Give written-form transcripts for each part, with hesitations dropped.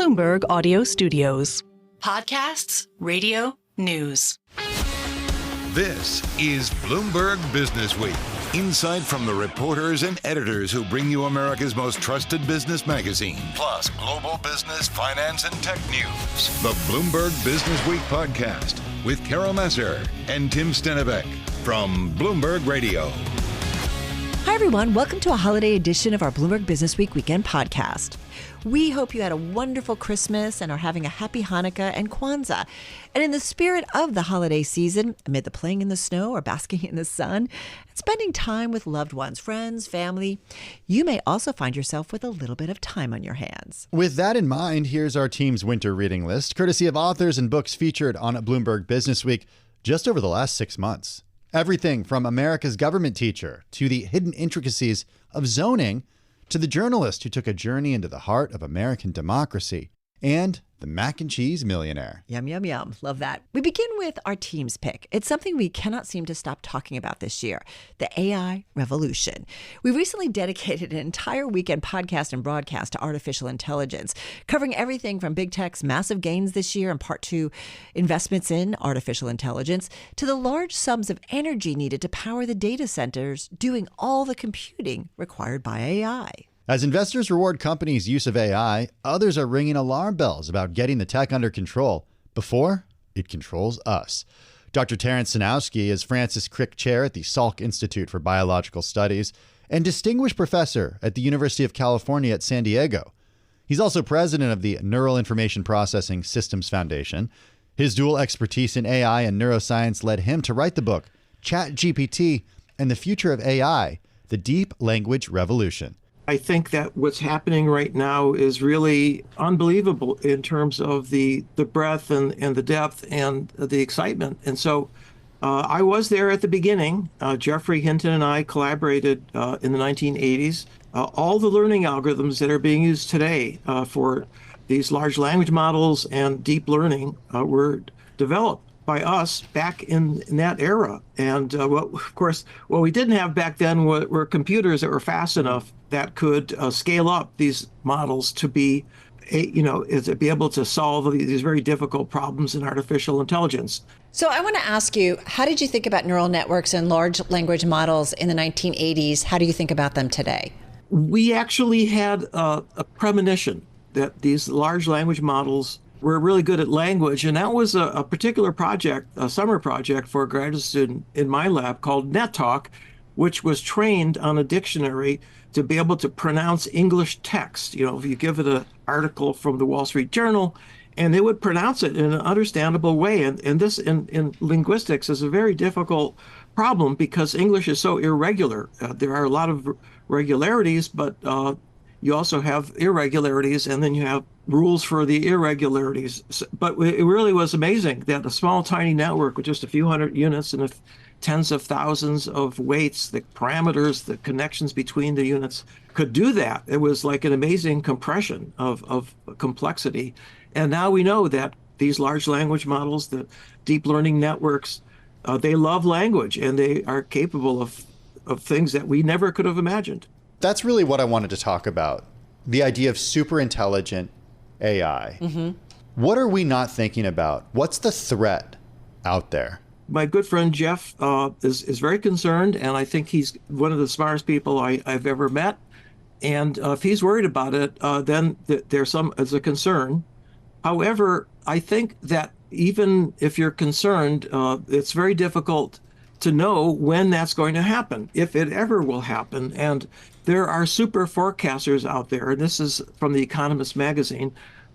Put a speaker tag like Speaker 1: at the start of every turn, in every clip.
Speaker 1: Bloomberg Audio Studios. Podcasts, radio, news.
Speaker 2: This is Bloomberg Businessweek. Insight from the reporters and editors who bring you America's most trusted business magazine, plus global business, finance, and tech news. The Bloomberg Businessweek podcast with Carol Massar and Tim Stenovec from Bloomberg Radio.
Speaker 3: Hi, everyone. Welcome to a holiday edition of our Bloomberg Businessweek Weekend podcast. We hope you had a wonderful Christmas and are having a happy Hanukkah and Kwanzaa. And in the spirit of the holiday season, amid the playing in the snow or basking in the sun, and spending time with loved ones, friends, family, you may also find yourself with a little bit of time on your hands.
Speaker 4: With that in mind, here's our team's winter reading list, courtesy of authors and books featured on Bloomberg Businessweek just over the last 6 months. Everything from America's government teacher to the hidden intricacies of zoning to the journalist who took a journey into the heart of American democracy and the mac and cheese millionaire.
Speaker 3: Yum, yum, yum. Love that. We begin with our team's pick. It's something we cannot seem to stop talking about this year, the AI revolution. We recently dedicated an entire weekend podcast and broadcast to artificial intelligence, covering everything from big tech's massive gains this year and part two investments in artificial intelligence to the large sums of energy needed to power the data centers doing all the computing required by AI.
Speaker 4: As investors reward companies' use of AI, others are ringing alarm bells about getting the tech under control before it controls us. Dr. Terence Sanowski is Francis Crick Chair at the Salk Institute for Biological Studies and Distinguished Professor at the University of California at San Diego. He's also president of the Neural Information Processing Systems Foundation. His dual expertise in AI and neuroscience led him to write the book, ChatGPT and the Future of AI, The Deep Language Revolution.
Speaker 5: I think that what's happening right now is really unbelievable in terms of the breadth and the depth and the excitement. And so I was there at the beginning. Geoffrey Hinton and I collaborated in the 1980s. All the learning algorithms that are being used today for these large language models and deep learning were developed by us back in that era. And of course, what we didn't have back then were computers that were fast enough that could scale up these models to be, to be able to solve these very difficult problems in artificial intelligence.
Speaker 6: So I want to ask you, how did you think about neural networks and large language models in the 1980s? How do you think about them today?
Speaker 5: We actually had a premonition that these large language models were really good at language. And that was a particular project, a summer project for a graduate student in my lab called NetTalk, which was trained on a dictionary to be able to pronounce English text. If you give it an article from the Wall Street Journal, and they would pronounce it in an understandable way. And this in linguistics is a very difficult problem because English is so irregular. There are a lot of regularities, but you also have irregularities, and then you have rules for the irregularities. But it really was amazing that a small, tiny network with just a few hundred units and tens of thousands of weights, the parameters, the connections between the units could do that. It was like an amazing compression of complexity. And now we know that these large language models, the deep learning networks, they love language and they are capable of things that we never could have imagined.
Speaker 4: That's really what I wanted to talk about. The idea of super intelligent AI. Mm-hmm. What are we not thinking about? What's the threat out there?
Speaker 5: My good friend Jeff is very concerned, and I think he's one of the smartest people I've ever met. And if he's worried about it, then there's a concern. However, I think that even if you're concerned, it's very difficult to know when that's going to happen, if it ever will happen. And there are super forecasters out there, and this is from The Economist magazine,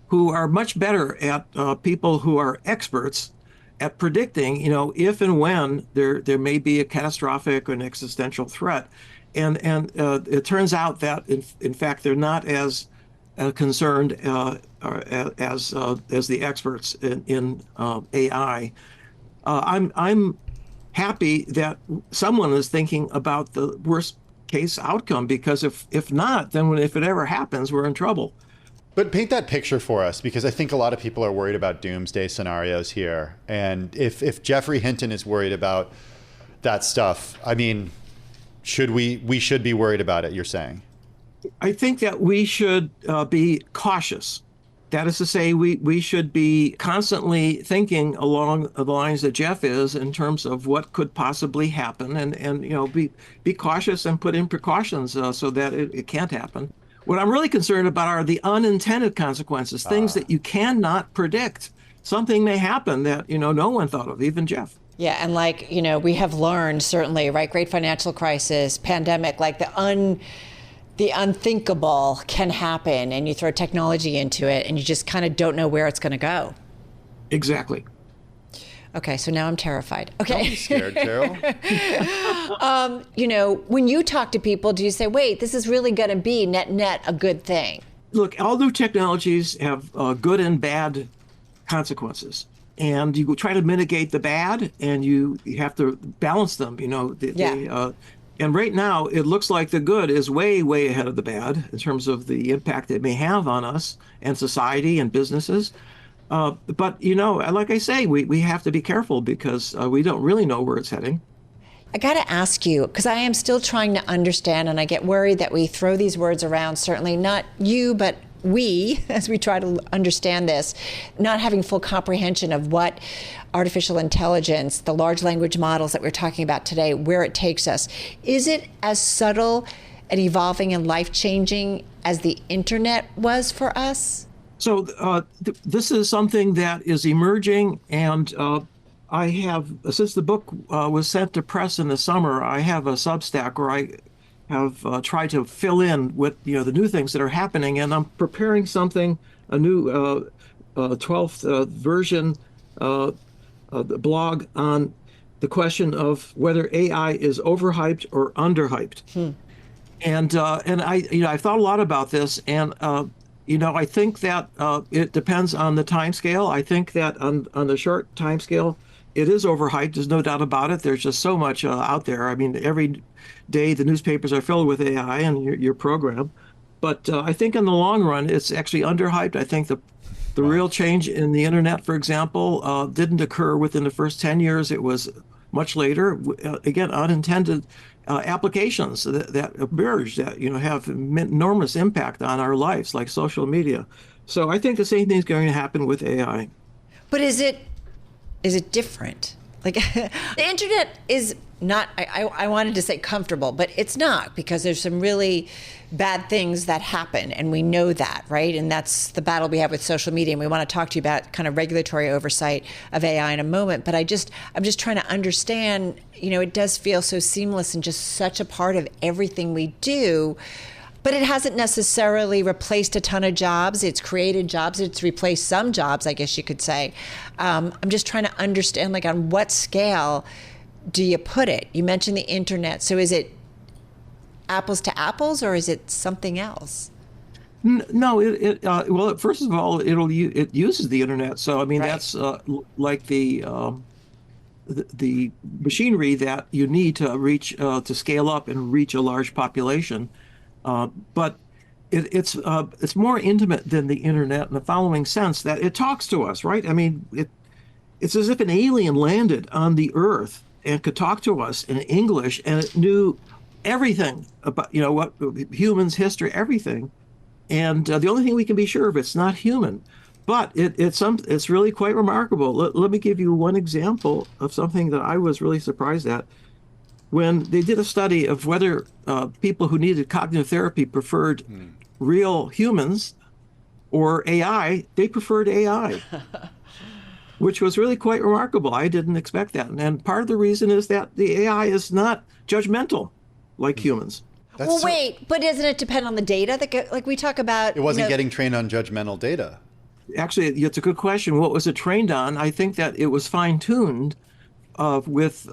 Speaker 5: who are much better at people who are experts at predicting, if and when there may be a catastrophic or an existential threat. And it turns out that, in fact, they're not as concerned as the experts in AI. I'm happy that someone is thinking about the worst case outcome, because if not, then if it ever happens, we're in trouble.
Speaker 4: But paint that picture for us, because I think a lot of people are worried about doomsday scenarios here. And if Geoffrey Hinton is worried about that stuff, I mean, we should be worried about it, you're saying?
Speaker 5: I think that we should be cautious That is to say, we should be constantly thinking along the lines that Jeff is in terms of what could possibly happen, and be cautious and put in precautions so that it can't happen. What I'm really concerned about are the unintended consequences, things that you cannot predict. Something may happen that no one thought of, even Jeff.
Speaker 6: Yeah, and we have learned certainly, right? Great financial crisis, pandemic, like the unthinkable can happen, and you throw technology into it and you just kind of don't know where it's going to go.
Speaker 5: Exactly.
Speaker 6: Okay, so now I'm terrified. Okay.
Speaker 4: Don't be scared, Carol.
Speaker 6: When you talk to people, do you say, wait, this is really going to be net a good thing?
Speaker 5: Look, all new technologies have good and bad consequences. And you try to mitigate the bad, and you have to balance them, and right now, it looks like the good is way, way ahead of the bad in terms of the impact it may have on us and society and businesses. But, like I say, we have to be careful because we don't really know where it's heading.
Speaker 6: I got to ask you, because I am still trying to understand, and I get worried that we throw these words around, certainly not you, but we, as we try to understand this, not having full comprehension of what artificial intelligence, the large language models that we're talking about today, where it takes us. Is it as subtle and evolving and life-changing as the internet was for us?
Speaker 5: So this is something that is emerging, and I have, since the book was sent to press in the summer, I have a Substack where I have tried to fill in with the new things that are happening, and I'm preparing something, a new 12th version the blog on the question of whether AI is overhyped or underhyped. And I've thought a lot about this, and I think that it depends on the time scale. I think that on the short time scale, it is overhyped. There's no doubt about it. There's just so much out there. I mean, every day the newspapers are filled with AI and your program. But I think in the long run, it's actually underhyped. I think the real change in the internet, for example, didn't occur within the first 10 years. It was much later. Again, unintended applications that emerge that have enormous impact on our lives, like social media. So I think the same thing is going to happen with AI.
Speaker 6: But is it different? Like the internet is not, I wanted to say comfortable, but it's not, because there's some really bad things that happen, and we know that, right? And that's the battle we have with social media, and we want to talk to you about kind of regulatory oversight of AI in a moment. But I'm just trying to understand, it does feel so seamless and just such a part of everything we do. But it hasn't necessarily replaced a ton of jobs. It's created jobs. It's replaced some jobs, I guess you could say. I'm just trying to understand, like, on what scale do you put it? You mentioned the internet. So is it apples to apples, or is it something else?
Speaker 5: No, well, first of all, it uses the internet. So I mean, right. That's like the machinery that you need to reach to scale up and reach a large population. But it's more intimate than the internet in the following sense, that it talks to us, right? I mean, it's as if an alien landed on the Earth and could talk to us in English, and it knew everything about what humans' history, everything. And the only thing we can be sure of, it's not human. But it's really quite remarkable. Let me give you one example of something that I was really surprised at. When they did a study of whether people who needed cognitive therapy preferred real humans or AI, they preferred AI, which was really quite remarkable. I didn't expect that. And part of the reason is that the AI is not judgmental like humans.
Speaker 6: Well, wait, but doesn't it depend on the data? Like we talk about...
Speaker 4: It wasn't getting trained on judgmental data.
Speaker 5: Actually, it's a good question. What was it trained on? I think that it was fine-tuned with...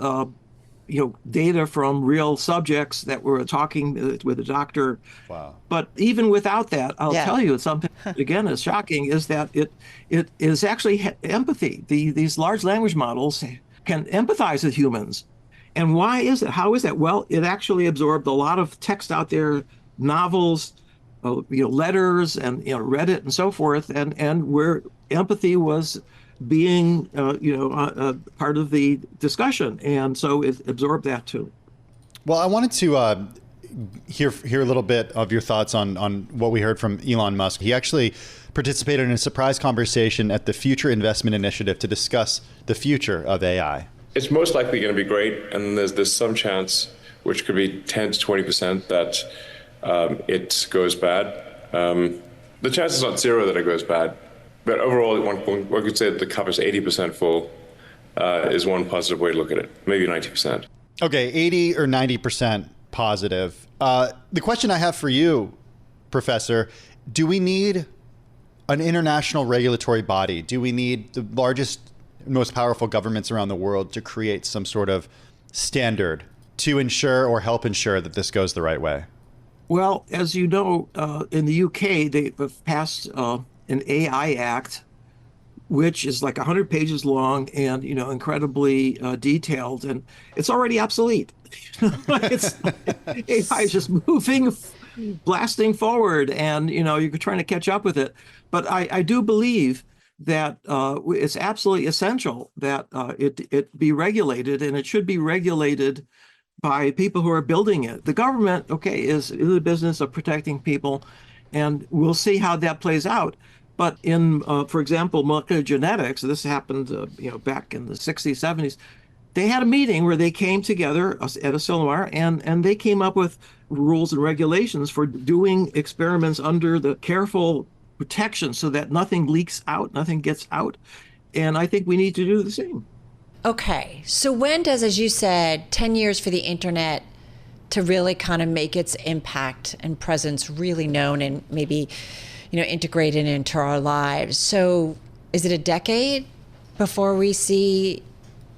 Speaker 5: data from real subjects that were talking with a doctor. Wow. But even without that, I'll tell you something, again, is shocking, is that it is actually empathy. These large language models can empathize with humans. And why is it? How is that? Well, it actually absorbed a lot of text out there, novels, letters, and Reddit and so forth, and where empathy was being part of the discussion, and so it absorbed that too.
Speaker 4: Well, I wanted to hear a little bit of your thoughts on what we heard from Elon Musk. He actually participated in a surprise conversation at the Future Investment Initiative to discuss the future of AI.
Speaker 7: It's most likely going to be great, and there's some chance, which could be 10 to 20%, that it goes bad. The chance is not zero that it goes bad, but overall, one could say that the cup is 80% full is one positive way to look at it, maybe 90%.
Speaker 4: Okay, 80 or 90% positive. The question I have for you, Professor, do we need an international regulatory body? Do we need the largest, most powerful governments around the world to create some sort of standard to ensure or help ensure that this goes the right way?
Speaker 5: Well, as you know, in the UK, they have passed an AI Act, which is like 100 pages long and, incredibly detailed, and it's already obsolete. AI is just moving, blasting forward, and, you're trying to catch up with it. But I do believe that it's absolutely essential that it be regulated, and it should be regulated by people who are building it. The government, is in the business of protecting people, and we'll see how that plays out. But in, for example, molecular genetics, this happened, back in the 60s, 70s, they had a meeting where they came together at a seminar, and they came up with rules and regulations for doing experiments under the careful protection so that nothing leaks out, nothing gets out. And I think we need to do the same.
Speaker 6: Okay. So when does, as you said, 10 years for the internet to really kind of make its impact and presence really known and maybe, integrated into our lives? So is it a decade before we see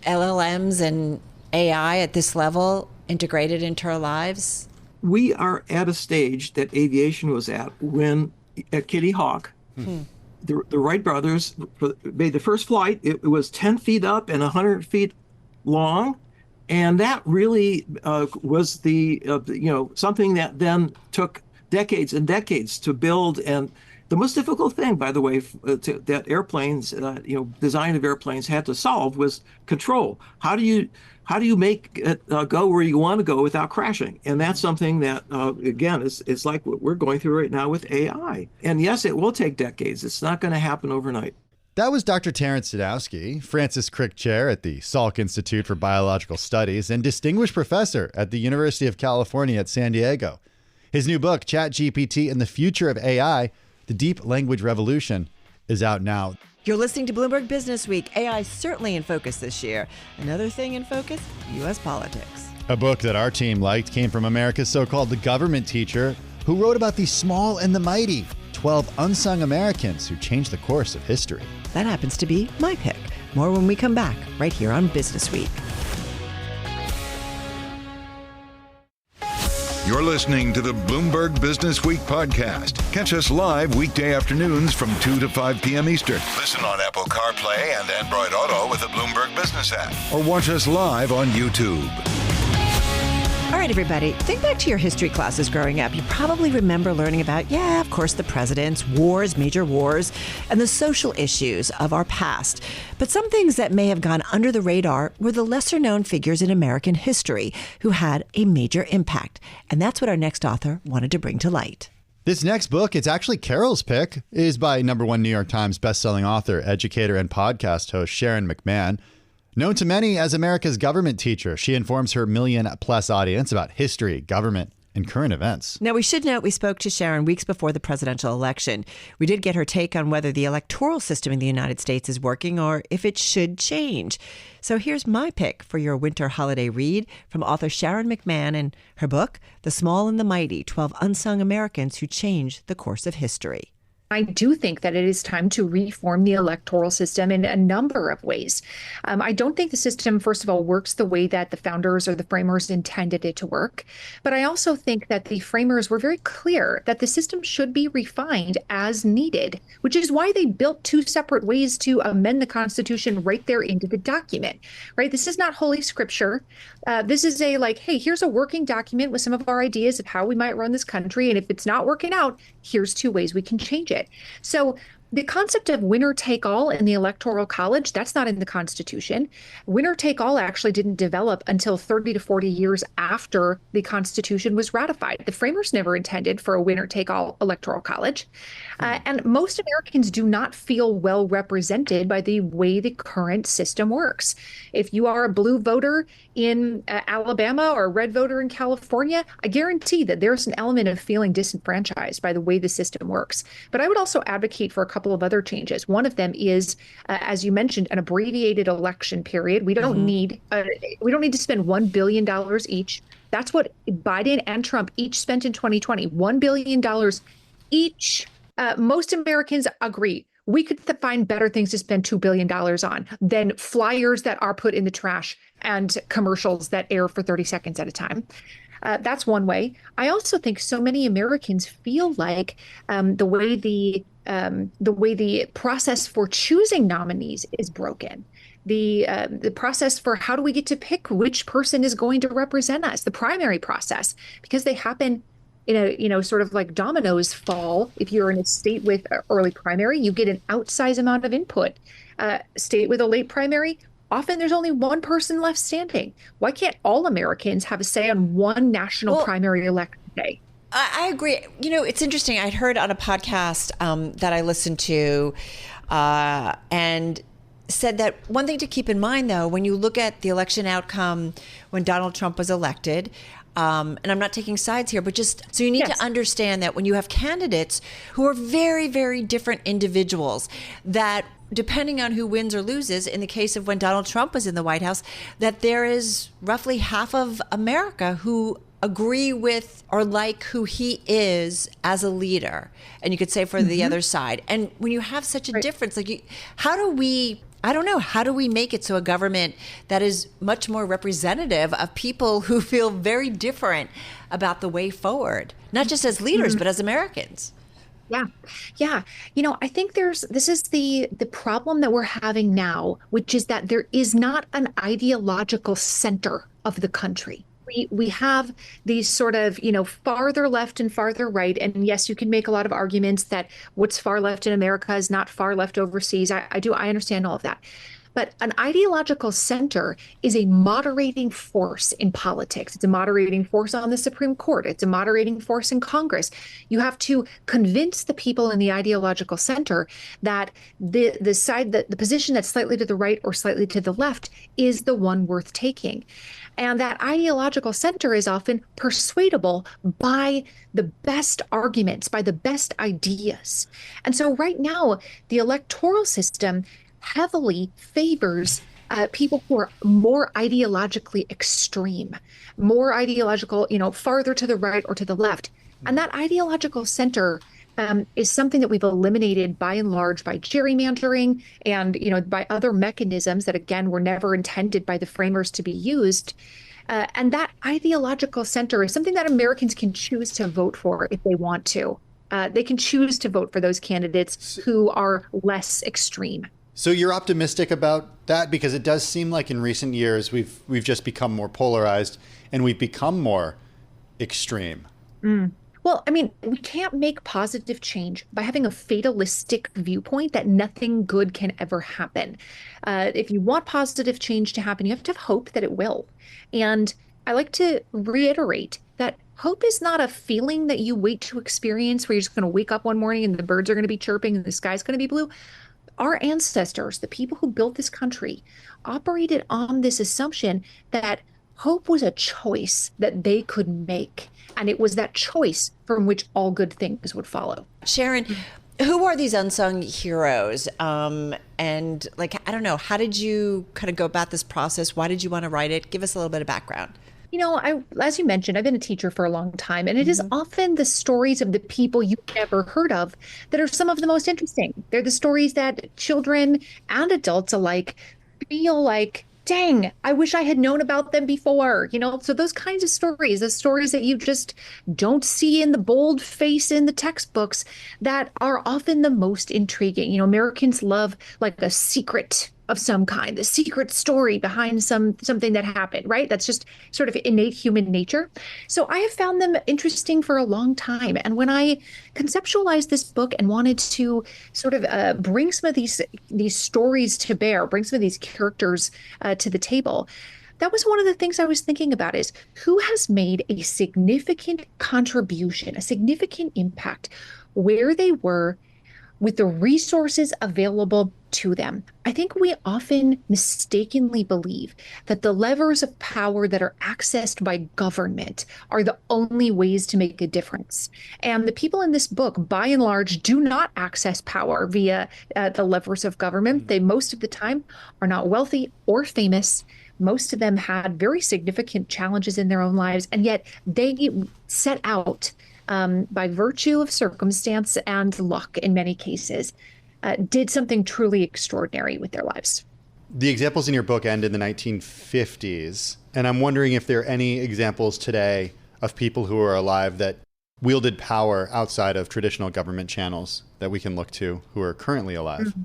Speaker 6: LLMs and AI at this level integrated into our lives?
Speaker 5: We are at a stage that aviation was at when, at Kitty Hawk, the Wright brothers made the first flight. It was 10 feet up and 100 feet long. And that really was the, something that then took decades and decades to build. And the most difficult thing, by the way, that airplanes, design of airplanes had to solve was control. How do you make it go where you want to go without crashing? And that's something that, again, is like what we're going through right now with AI. And yes, it will take decades. It's not going to happen overnight.
Speaker 4: That was Dr. Terence Stenovec, Francis Crick Chair at the Salk Institute for Biological Studies and Distinguished Professor at the University of California at San Diego. His new book, ChatGPT and the Future of AI, The Deep Language Revolution, is out now.
Speaker 3: You're listening to Bloomberg Businessweek. AI is certainly in focus this year. Another thing in focus, U.S. politics.
Speaker 4: A book that our team liked came from America's so-called The Government Teacher, who wrote about the small and the mighty, 12 unsung Americans who changed the course of history.
Speaker 3: That happens to be my pick. More when we come back, right here on Businessweek.
Speaker 2: You're listening to the Bloomberg Businessweek podcast. Catch us live weekday afternoons from 2 to 5 p.m. Eastern. Listen on Apple CarPlay and Android Auto with the Bloomberg Business App. Or watch us live on YouTube.
Speaker 3: All right, everybody, think back to your history classes growing up. You probably remember learning about, of course, the presidents, wars, major wars, and the social issues of our past. But some things that may have gone under the radar were the lesser-known figures in American history who had a major impact. And that's what our next author wanted to bring to light.
Speaker 4: This next book, it's actually Carol's pick, is by #1 New York Times bestselling author, educator, and podcast host Sharon McMahon. Known to many as America's government teacher, she informs her million-plus audience about history, government, and current events.
Speaker 3: Now, we should note we spoke to Sharon weeks before the presidential election. We did get her take on whether the electoral system in the United States is working or if it should change. So here's my pick for your winter holiday read from author Sharon McMahon and her book, The Small and the Mighty, 12 Unsung Americans Who Changed the Course of History.
Speaker 8: I do think that it is time to reform the electoral system in a number of ways. I don't think the system, first of all, works the way that the founders or the framers intended it to work. But I also think that the framers were very clear that the system should be refined as needed, which is why they built two separate ways to amend the Constitution right there into the document, right? This is not Holy Scripture. This is hey, here's a working document with some of our ideas of how we might run this country. And if it's not working out, here's two ways we can change it. So The concept of winner take all in the Electoral College, that's not in the Constitution. Winner take all actually didn't develop until 30 to 40 years after the Constitution was ratified. The framers never intended for a winner take all Electoral College. And most Americans do not feel well represented by the way the current system works. If you are a blue voter in Alabama or a red voter in California, I guarantee that there's an element of feeling disenfranchised by the way the system works. But I would also advocate for a couple of other changes. One of them is, as you mentioned, an abbreviated election period. We don't need to spend $1 billion each. That's what Biden and Trump each spent in 2020, $1 billion each. Most Americans agree we could find better things to spend $2 billion on than flyers that are put in the trash and commercials that air for 30 seconds at a time. That's one way. I also think so many Americans feel like the way the process for choosing nominees is broken. The process for how do we get to pick which person is going to represent us, the primary process, because they happen in a, sort of like dominoes fall. If you're in a state with early primary, you get an outsized amount of input. State with a late primary, often there's only one person left standing. Why can't all Americans have a say on one national primary election day?
Speaker 6: I agree. It's interesting. I'd heard on a podcast that I listened to and said that one thing to keep in mind, though, when you look at the election outcome when Donald Trump was elected, and I'm not taking sides here, but just so you need to understand that when you have candidates who are very, very different individuals, that depending on who wins or loses, in the case of when Donald Trump was in the White House, that there is roughly half of America who agree with or like who he is as a leader. And you could say for the other side. And when you have such a difference, how do we make it so a government that is much more representative of people who feel very different about the way forward, not just as leaders, but as Americans?
Speaker 8: Yeah. I think this is the problem that we're having now, which is that there is not an ideological center of the country. We have these sort of, farther left and farther right. And yes, you can make a lot of arguments that what's far left in America is not far left overseas. I understand all of that. But an ideological center is a moderating force in politics. It's a moderating force on the Supreme Court. It's a moderating force in Congress. You have to convince the people in the ideological center that the position that's slightly to the right or slightly to the left is the one worth taking. And that ideological center is often persuadable by the best arguments, by the best ideas. And so right now, the electoral system heavily favors people who are more ideologically extreme, more ideological, farther to the right or to the left. And that ideological center is something that we've eliminated by and large by gerrymandering and, by other mechanisms that, again, were never intended by the framers to be used. And that ideological center is something that Americans can choose to vote for if they want to. They can choose to vote for those candidates who are less extreme.
Speaker 4: So you're optimistic about that? Because it does seem like in recent years we've just become more polarized and we've become more extreme.
Speaker 8: Well, we can't make positive change by having a fatalistic viewpoint that nothing good can ever happen. If you want positive change to happen, you have to have hope that it will. And I like to reiterate that hope is not a feeling that you wait to experience where you're just going to wake up one morning and the birds are going to be chirping and the sky's going to be blue. Our ancestors, the people who built this country, operated on this assumption that hope was a choice that they could make. And it was that choice from which all good things would follow.
Speaker 6: Sharon, who are these unsung heroes? And I don't know, how did you kind of go about this process? Why did you want to write it? Give us a little bit of background.
Speaker 8: As you mentioned, I've been a teacher for a long time, and it is often the stories of the people you've never heard of that are some of the most interesting. They're the stories that children and adults alike feel like, dang, I wish I had known about them before, so those kinds of stories, the stories that you just don't see in the bold face in the textbooks that are often the most intriguing. Americans love like a secret of some kind, the secret story behind something that happened, right? That's just sort of innate human nature. So I have found them interesting for a long time. And when I conceptualized this book and wanted to sort of bring some of these stories to bear, bring some of these characters to the table, that was one of the things I was thinking about, is who has made a significant contribution, a significant impact where they were with the resources available to them. I think we often mistakenly believe that the levers of power that are accessed by government are the only ways to make a difference. And the people in this book, by and large, do not access power via the levers of government. They, most of the time, are not wealthy or famous. Most of them had very significant challenges in their own lives, and yet they set out by virtue of circumstance and luck in many cases, did something truly extraordinary with their lives.
Speaker 4: The examples in your book end in the 1950s, and I'm wondering if there are any examples today of people who are alive that wielded power outside of traditional government channels that we can look to who are currently alive.
Speaker 8: Mm-hmm.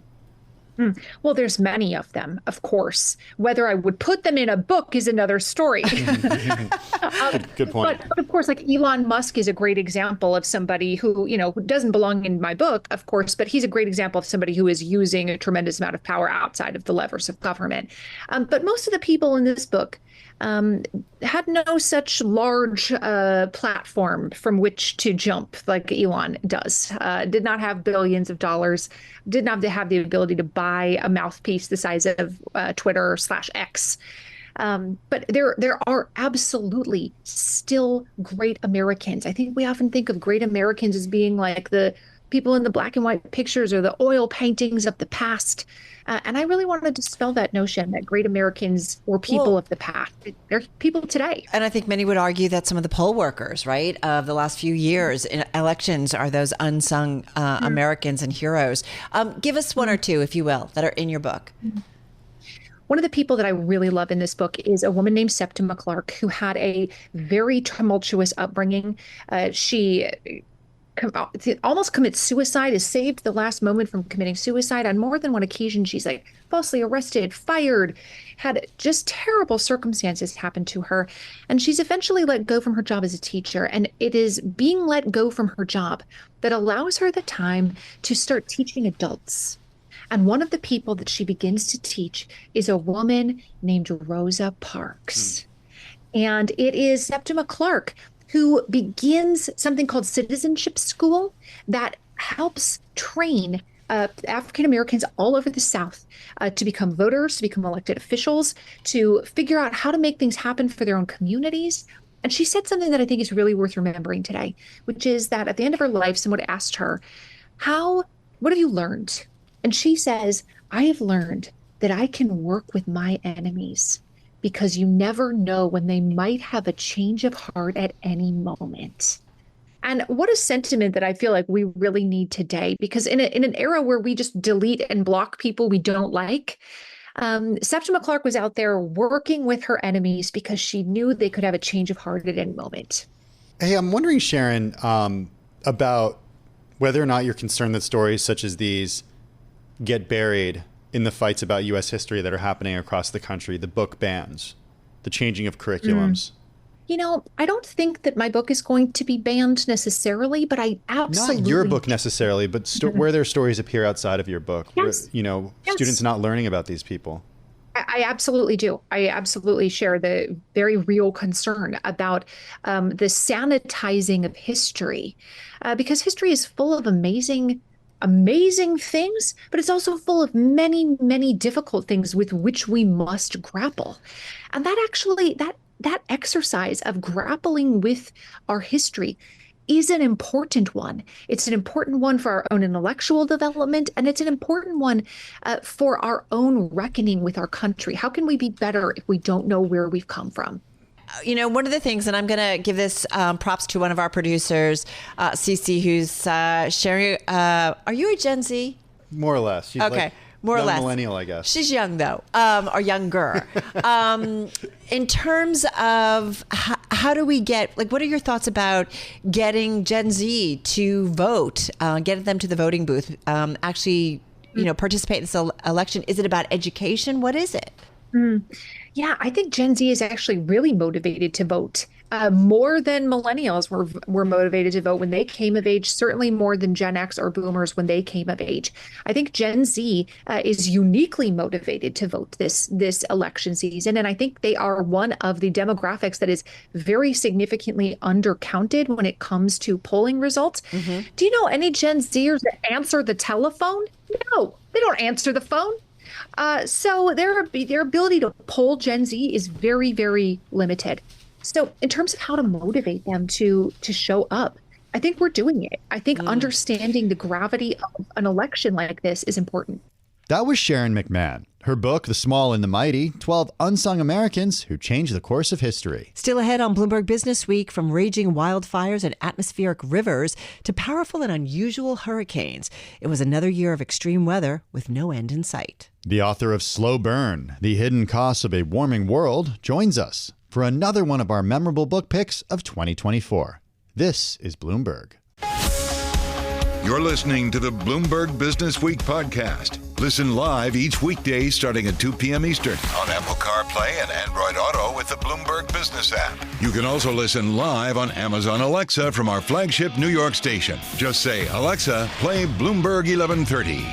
Speaker 8: Well, there's many of them, of course. Whether I would put them in a book is another story.
Speaker 4: Good point.
Speaker 8: But of course, like Elon Musk is a great example of somebody who, who doesn't belong in my book, of course, but he's a great example of somebody who is using a tremendous amount of power outside of the levers of government. But most of the people in this book had no such large platform from which to jump like Elon does. Did not have billions of dollars, did not have the ability to buy a mouthpiece the size of Twitter/X. But there are absolutely still great Americans. I think we often think of great Americans as being like the people in the black and white pictures or the oil paintings of the past. And I really wanted to dispel that notion that great Americans were people of the past. They're people today.
Speaker 6: And I think many would argue that some of the poll workers, right, of the last few years in elections are those unsung Americans and heroes. Give us one or two, if you will, that are in your book.
Speaker 8: One of the people that I really love in this book is a woman named Septima Clark, who had a very tumultuous upbringing. She almost commits suicide, is saved the last moment from committing suicide. On more than one occasion, she's like falsely arrested, fired, had just terrible circumstances happen to her. And she's eventually let go from her job as a teacher. And it is being let go from her job that allows her the time to start teaching adults. And one of the people that she begins to teach is a woman named Rosa Parks. And it is Septima Clark who begins something called Citizenship School that helps train African Americans all over the South to become voters, to become elected officials, to figure out how to make things happen for their own communities. And she said something that I think is really worth remembering today, which is that at the end of her life, someone asked her, what have you learned? And she says, I have learned that I can work with my enemies, because you never know when they might have a change of heart at any moment. And what a sentiment that I feel like we really need today, because in an era where we just delete and block people we don't like, Septima Clark was out there working with her enemies because she knew they could have a change of heart at any moment.
Speaker 4: Hey, I'm wondering, Sharon, about whether or not you're concerned that stories such as these get buried in the fights about U.S. history that are happening across the country, the book bans, the changing of curriculums.
Speaker 8: I don't think that my book is going to be banned necessarily, but I absolutely...
Speaker 4: Not your book necessarily, but where their stories appear outside of your book,
Speaker 8: yes.
Speaker 4: where, students not learning about these people.
Speaker 8: I absolutely do. I absolutely share the very real concern about the sanitizing of history, because history is full of amazing things, but it's also full of many, many difficult things with which we must grapple. And that exercise of grappling with our history is an important one. It's an important one for our own intellectual development, and it's an important one for our own reckoning with our country. How can we be better if we don't know where we've come from?
Speaker 6: One of the things, and I'm going to give this props to one of our producers, Cece, who's sharing. Are you a Gen Z?
Speaker 4: More or less. She's
Speaker 6: okay. More or less.
Speaker 4: Millennial, I guess.
Speaker 6: She's young, though, or younger. In terms of how do we get, what are your thoughts about getting Gen Z to vote, getting them to the voting booth, actually
Speaker 3: participate in this election? Is it about education? What is it?
Speaker 8: Yeah, I think Gen Z is actually really motivated to vote. More than millennials were motivated to vote when they came of age, certainly more than Gen X or boomers when they came of age. I think Gen Z is uniquely motivated to vote this election season. And I think they are one of the demographics that is very significantly undercounted when it comes to polling results. Do you know any Gen Zers that answer the telephone? No, they don't answer the phone. So their ability to poll Gen Z is very, very limited. So in terms of how to motivate them to show up, I think we're doing it. I think understanding the gravity of an election like this is important.
Speaker 4: That was Sharon McMahon. Her book, The Small and the Mighty, 12 Unsung Americans Who Changed the Course of History.
Speaker 3: Still ahead on Bloomberg Businessweek, from raging wildfires and atmospheric rivers to powerful and unusual hurricanes. It was another year of extreme weather with no end in sight.
Speaker 4: The author of Slow Burn, The Hidden Costs of a Warming World, joins us for another one of our memorable book picks of 2024. This is Bloomberg.
Speaker 2: You're listening to the Bloomberg Businessweek podcast. Listen live each weekday starting at 2 p.m. Eastern on Apple CarPlay and Android Auto with the Bloomberg Business App. You can also listen live on Amazon Alexa from our flagship New York station. Just say, Alexa, play Bloomberg 1130.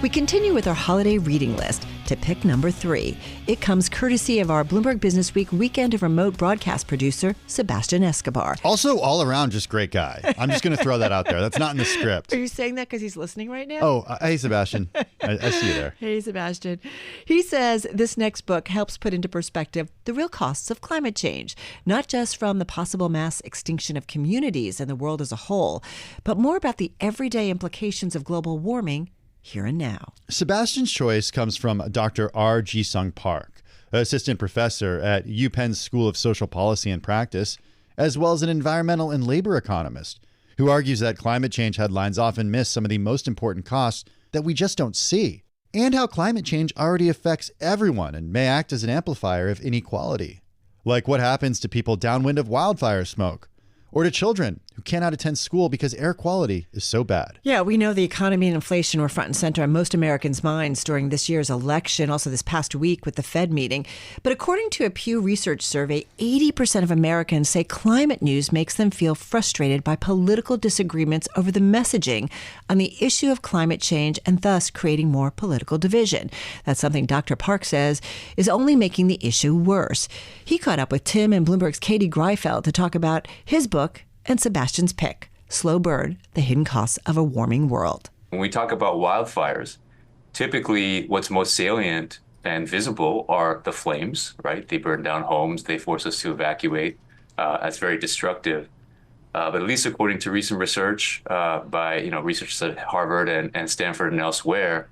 Speaker 3: We continue with our holiday reading list to pick number 3. It comes courtesy of our Bloomberg Businessweek Weekend of Remote broadcast producer, Sebastian Escobar.
Speaker 4: Also, all around, just great guy. I'm just going to throw that out there. That's not in the script.
Speaker 3: Are you saying that because he's listening right now?
Speaker 4: Oh, hey, Sebastian. I see you there.
Speaker 3: Hey, Sebastian. He says this next book helps put into perspective the real costs of climate change, not just from the possible mass extinction of communities and the world as a whole, but more about the everyday implications of global warming here and now.
Speaker 4: Sebastian's choice comes from Dr. R. Ji-Sung Park, assistant professor at UPenn's School of Social Policy and Practice, as well as an environmental and labor economist, who argues that climate change headlines often miss some of the most important costs that we just don't see, and how climate change already affects everyone and may act as an amplifier of inequality. Like what happens to people downwind of wildfire smoke, or to children who cannot attend school because air quality is so bad.
Speaker 3: Yeah, we know the economy and inflation were front and center on most Americans' minds during this year's election, also this past week with the Fed meeting. But according to a Pew Research survey, 80% of Americans say climate news makes them feel frustrated by political disagreements over the messaging on the issue of climate change and thus creating more political division. That's something Dr. Park says is only making the issue worse. He caught up with Tim and Bloomberg's Katie Greifeld to talk about his book and Sebastian's pick, Slow Burn, The Hidden Costs of a Warming World.
Speaker 9: When we talk about wildfires, typically what's most salient and visible are the flames, right? They burn down homes, they force us to evacuate. That's very destructive. But at least according to recent research by researchers at Harvard and Stanford and elsewhere,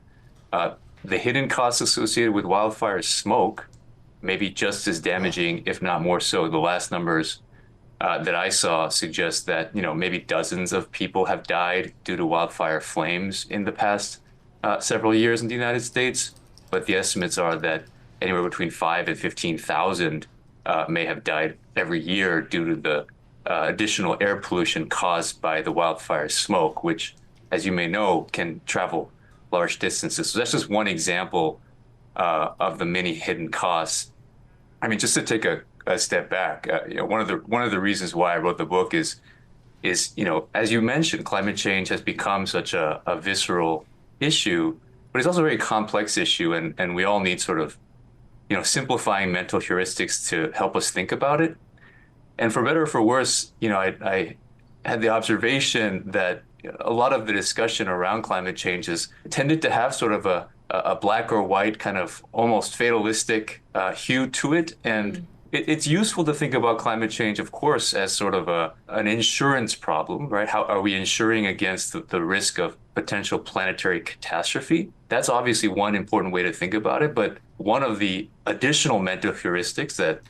Speaker 9: the hidden costs associated with wildfire smoke may be just as damaging, if not more so. The last numbers that I saw suggest that, maybe dozens of people have died due to wildfire flames in the past several years in the United States. But the estimates are that anywhere between 5,000 and 15,000 may have died every year due to the additional air pollution caused by the wildfire smoke, which, as you may know, can travel large distances. So that's just one example of the many hidden costs. I mean, just to take a step back, one of the reasons why I wrote the book is as you mentioned, climate change has become such a visceral issue, but it's also a very complex issue, and we all need sort of simplifying mental heuristics to help us think about it. And for better or for worse, I had the observation that a lot of the discussion around climate change has tended to have sort of a black or white kind of almost fatalistic hue to it, and it's useful to think about climate change, of course, as sort of an insurance problem, right? How are we insuring against the risk of potential planetary catastrophe? That's obviously one important way to think about it. But one of the additional mental heuristics that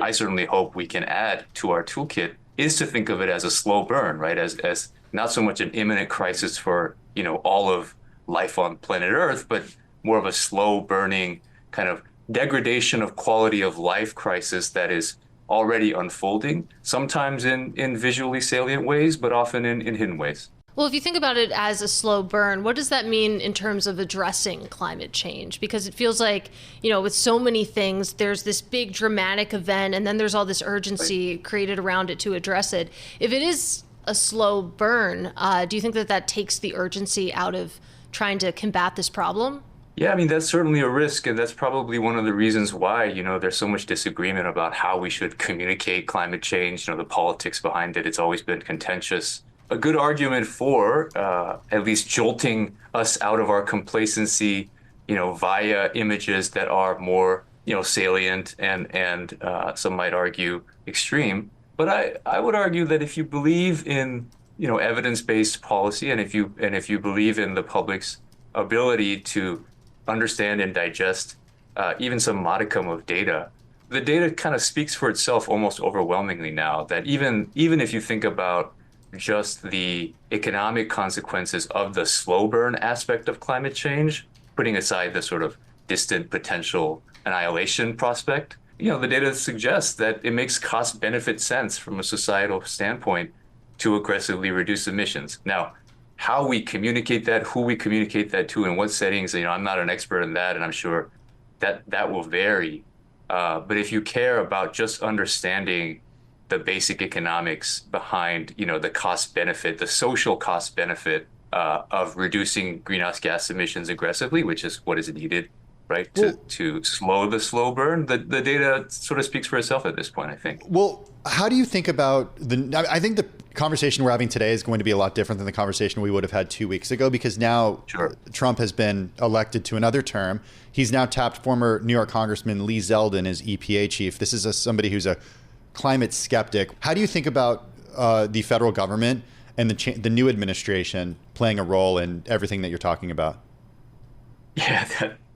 Speaker 9: I certainly hope we can add to our toolkit is to think of it as a slow burn, right? As not so much an imminent crisis for, all of life on planet Earth, but more of a slow burning kind of degradation of quality of life crisis that is already unfolding, sometimes in visually salient ways, but often in hidden ways.
Speaker 10: Well, if you think about it as a slow burn, what does that mean in terms of addressing climate change? Because it feels like, with so many things, there's this big dramatic event and then there's all this urgency created around it to address it. If it is a slow burn, do you think that takes the urgency out of trying to combat this problem?
Speaker 9: Yeah, I mean, that's certainly a risk. And that's probably one of the reasons why, there's so much disagreement about how we should communicate climate change, the politics behind it. It's always been contentious. A good argument for at least jolting us out of our complacency, via images that are more, salient and some might argue extreme. But I would argue that if you believe in, evidence-based policy, and if you believe in the public's ability to understand and digest even some modicum of data, the data kind of speaks for itself almost overwhelmingly now. That even if you think about just the economic consequences of the slow burn aspect of climate change, putting aside the sort of distant potential annihilation prospect, the data suggests that it makes cost benefit sense from a societal standpoint to aggressively reduce emissions. Now, how we communicate that, who we communicate that to, in what settings, I'm not an expert in that, and I'm sure that will vary. But if you care about just understanding the basic economics behind, the cost benefit, the social cost benefit of reducing greenhouse gas emissions aggressively, which is what is needed, right, to slow the slow burn, the data sort of speaks for itself at this point, I think.
Speaker 4: Well, how do you think about I think the conversation we're having today is going to be a lot different than the conversation we would have had 2 weeks ago, because now Trump has been elected to another term. He's now tapped former New York Congressman Lee Zeldin as EPA chief. This is somebody who's a climate skeptic. How do you think about the federal government and the new administration playing a role in everything that you're talking about?
Speaker 9: Yeah,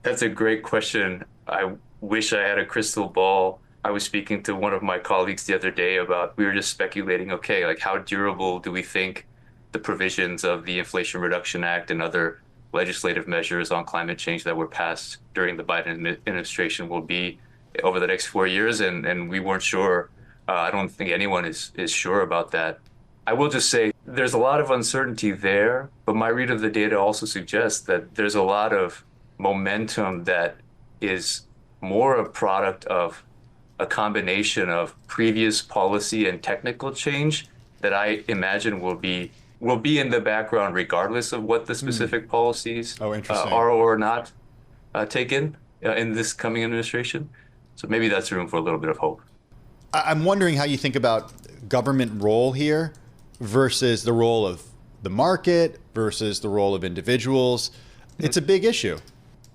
Speaker 9: that's a great question. I wish I had a crystal ball. I was speaking to one of my colleagues the other day we were just speculating, okay, like how durable do we think the provisions of the Inflation Reduction Act and other legislative measures on climate change that were passed during the Biden administration will be over the next 4 years? And we weren't sure. I don't think anyone is sure about that. I will just say there's a lot of uncertainty there, but my read of the data also suggests that there's a lot of momentum that is more a product of a combination of previous policy and technical change that I imagine will be in the background regardless of what the specific policies are or not taken in this coming administration. So maybe that's room for a little bit of hope.
Speaker 4: I'm wondering how you think about government role here versus the role of the market versus the role of individuals. It's a big issue.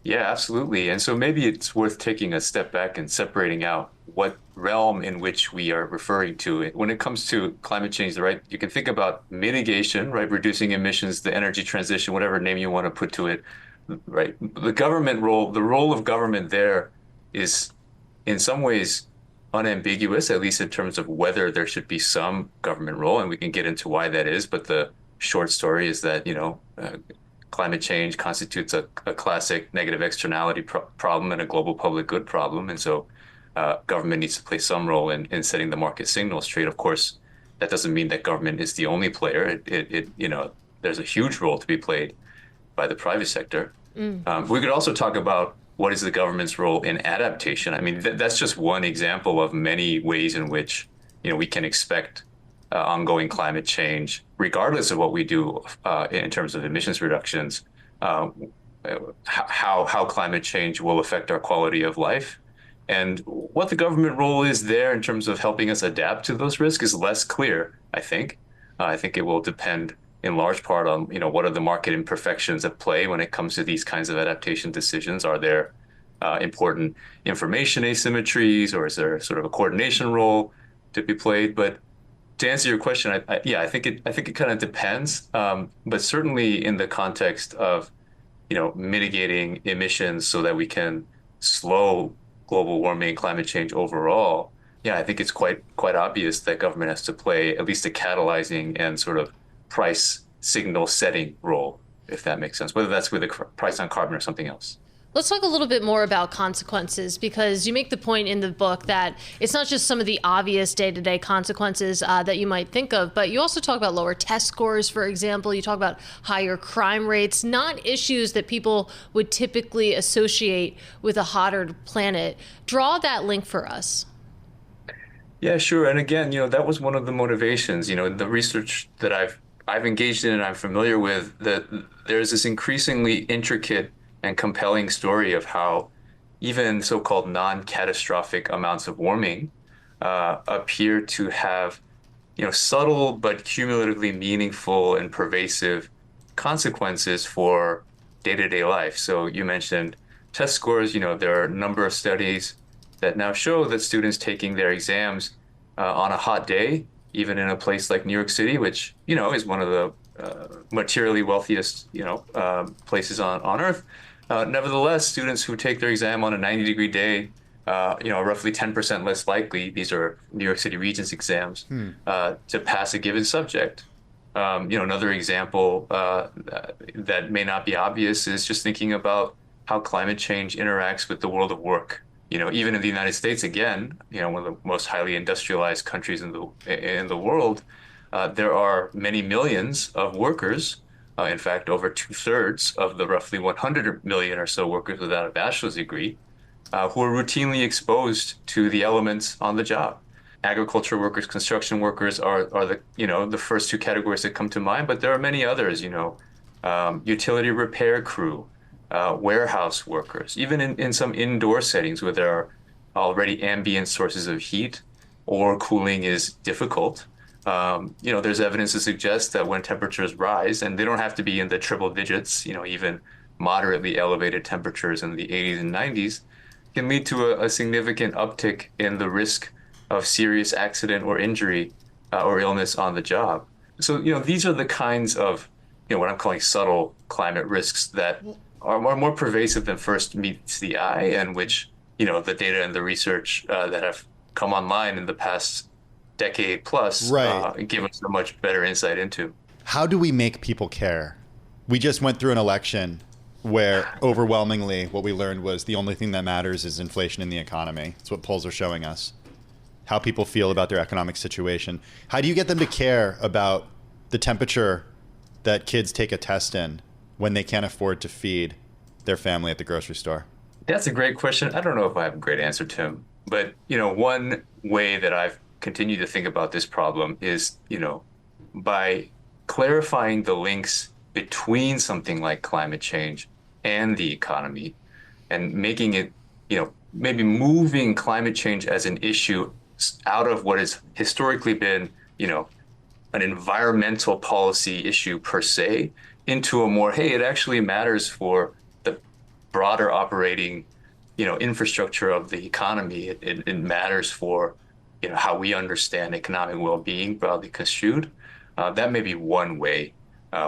Speaker 9: Yeah, absolutely. And so maybe it's worth taking a step back and separating out what realm in which we are referring to. When it comes to climate change, right, you can think about mitigation, right, reducing emissions, the energy transition, whatever name you want to put to it, right? The role of government there is in some ways unambiguous, at least in terms of whether there should be some government role, and we can get into why that is. But the short story is that, climate change constitutes a classic negative externality problem and a global public good problem. And so government needs to play some role in setting the market signal straight. Of course, that doesn't mean that government is the only player. There's a huge role to be played by the private sector. We could also talk about what is the government's role in adaptation. I mean, that's just one example of many ways in which, we can expect ongoing climate change, regardless of what we do in terms of emissions reductions, how climate change will affect our quality of life. And what the government role is there in terms of helping us adapt to those risks is less clear, I think. I think it will depend in large part on, what are the market imperfections at play when it comes to these kinds of adaptation decisions. Are there important information asymmetries, or is there sort of a coordination role to be played? But to answer your question, I think it kind of depends. But certainly in the context of, mitigating emissions so that we can slow global warming, climate change overall, I think it's quite obvious that government has to play at least a catalyzing and sort of price signal setting role, if that makes sense, whether that's with a price on carbon or something else.
Speaker 10: Let's talk a little bit more about consequences, because you make the point in the book that it's not just some of the obvious day-to-day consequences that you might think of, but you also talk about lower test scores, for example. You talk about higher crime rates, not issues that people would typically associate with a hotter planet. Draw that link for us.
Speaker 9: Yeah, sure. And again, that was one of the motivations, the research that I've engaged in and I'm familiar with, that there's this increasingly intricate and compelling story of how even so-called non-catastrophic amounts of warming appear to have, subtle but cumulatively meaningful and pervasive consequences for day-to-day life. So you mentioned test scores. There are a number of studies that now show that students taking their exams on a hot day, even in a place like New York City, which, is one of the materially wealthiest, places on Earth. Nevertheless, students who take their exam on a 90-degree day, roughly 10% less likely, these are New York City Regents exams, to pass a given subject. Another example that may not be obvious is just thinking about how climate change interacts with the world of work. Even in the United States, again, one of the most highly industrialized countries in the world, there are many millions of workers. In fact, over 2/3 of the roughly 100 million or so workers without a bachelor's degree, who are routinely exposed to the elements on the job. Agriculture workers, construction workers are the first two categories that come to mind, but there are many others. Utility repair crew, warehouse workers, even in some indoor settings where there are already ambient sources of heat or cooling is difficult. There's evidence to suggest that when temperatures rise, and they don't have to be in the triple digits, even moderately elevated temperatures in the 80s and 90s can lead to a significant uptick in the risk of serious accident or injury or illness on the job. So, these are the kinds of, what I'm calling subtle climate risks that are more pervasive than first meets the eye, and which, the data and the research that have come online in the past decade plus give us a much better insight into.
Speaker 4: How do we make people care? We just went through an election where overwhelmingly what we learned was the only thing that matters is inflation in the economy. That's what polls are showing us. How people feel about their economic situation. How do you get them to care about the temperature that kids take a test in when they can't afford to feed their family at the grocery store?
Speaker 9: That's a great question. I don't know if I have a great answer, Tim. But, one way that I've continued to think about this problem is, by clarifying the links between something like climate change and the economy, and making it, maybe moving climate change as an issue out of what has historically been, an environmental policy issue per se, into a more, hey, it actually matters for the broader operating, infrastructure of the economy. It matters for, how we understand economic well-being broadly construed. That may be one way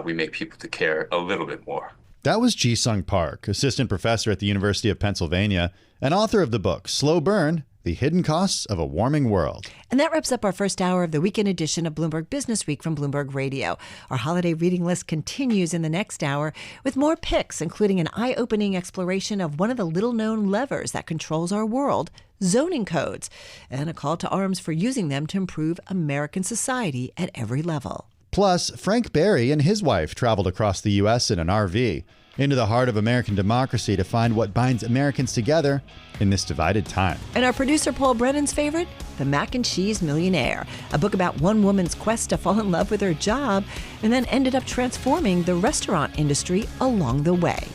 Speaker 9: we make people to care a little bit more.
Speaker 4: That was Ji-Sung Park, assistant professor at the University of Pennsylvania and author of the book Slow Burn: The Hidden Costs of a Warming World.
Speaker 3: And that wraps up our first hour of the weekend edition of Bloomberg Businessweek from Bloomberg Radio. Our holiday reading list continues in the next hour with more picks, including an eye-opening exploration of one of the little-known levers that controls our world, zoning codes, and a call to arms for using them to improve American society at every level.
Speaker 4: Plus, Frank Berry and his wife traveled across the U.S. in an RV into the heart of American democracy to find what binds Americans together in this divided time.
Speaker 3: And our producer Paul Brennan's favorite, The Mac and Cheese Millionaire, a book about one woman's quest to fall in love with her job and then ended up transforming the restaurant industry along the way.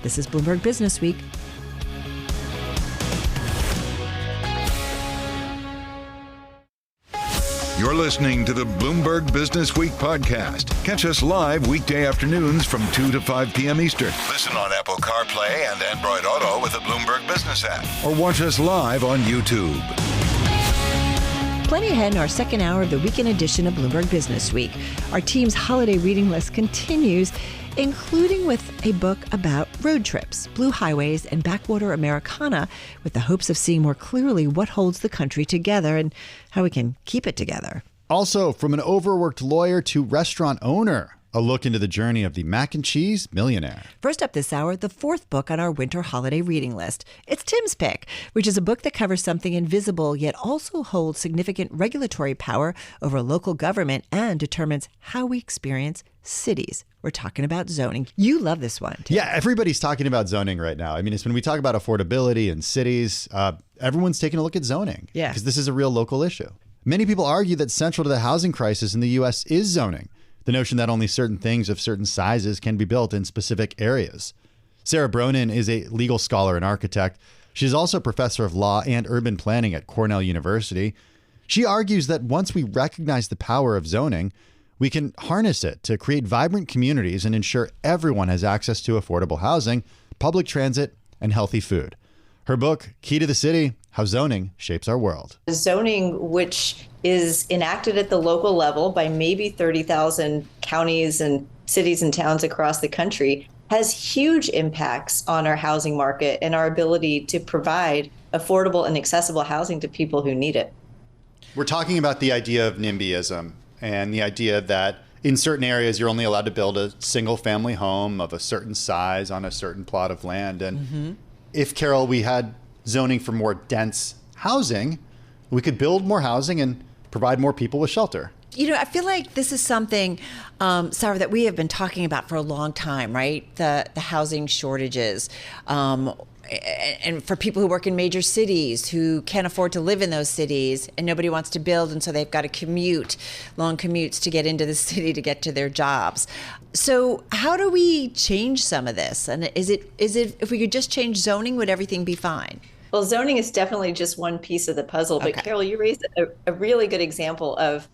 Speaker 3: This is Bloomberg Businessweek.
Speaker 2: You're listening to the Bloomberg Businessweek podcast. Catch us live weekday afternoons from 2 to 5 p.m. Eastern. Listen on Apple CarPlay and Android Auto with the Bloomberg Business App. Or watch us live on YouTube.
Speaker 3: Plenty ahead in our second hour of the weekend edition of Bloomberg Businessweek. Our team's holiday reading list continues, including with a book about road trips, blue highways, and backwater Americana, with the hopes of seeing more clearly what holds the country together and how we can keep it together.
Speaker 4: Also, from an overworked lawyer to restaurant owner, a look into the journey of the mac and cheese millionaire.
Speaker 3: First up this hour, the fourth book on our winter holiday reading list. It's Tim's Pick, which is a book that covers something invisible yet also holds significant regulatory power over local government and determines how we experience cities. We're talking about zoning. You love this one, Tim.
Speaker 4: Yeah, everybody's talking about zoning right now. I mean, it's when we talk about affordability in cities, everyone's taking a look at zoning.
Speaker 3: Yeah.
Speaker 4: Because this is a real local issue. Many people argue that central to the housing crisis in the U.S. is zoning. The notion that only certain things of certain sizes can be built in specific areas. Sarah Bronin is a legal scholar and architect. She's also a professor of law and urban planning at Cornell University. She argues that once we recognize the power of zoning, we can harness it to create vibrant communities and ensure everyone has access to affordable housing, public transit, and healthy food. Her book, Key to the City: How Zoning Shapes Our World.
Speaker 11: Zoning, which is enacted at the local level by maybe 30,000 counties and cities and towns across the country, has huge impacts on our housing market and our ability to provide affordable and accessible housing to people who need it.
Speaker 4: We're talking about the idea of NIMBYism and the idea that in certain areas you're only allowed to build a single family home of a certain size on a certain plot of land. And if, Carol, we had zoning for more dense housing, we could build more housing and provide more people with shelter.
Speaker 3: You know, I feel like this is something, Sarah, that we have been talking about for a long time, right? The housing shortages. And for people who work in major cities who can't afford to live in those cities and nobody wants to build, and so they've got to commute, long commutes to get into the city to get to their jobs. So how do we change some of this? And is it if we could just change zoning, would everything be fine?
Speaker 11: Well, zoning is definitely just one piece of the puzzle. But Carol, you raised a really good example of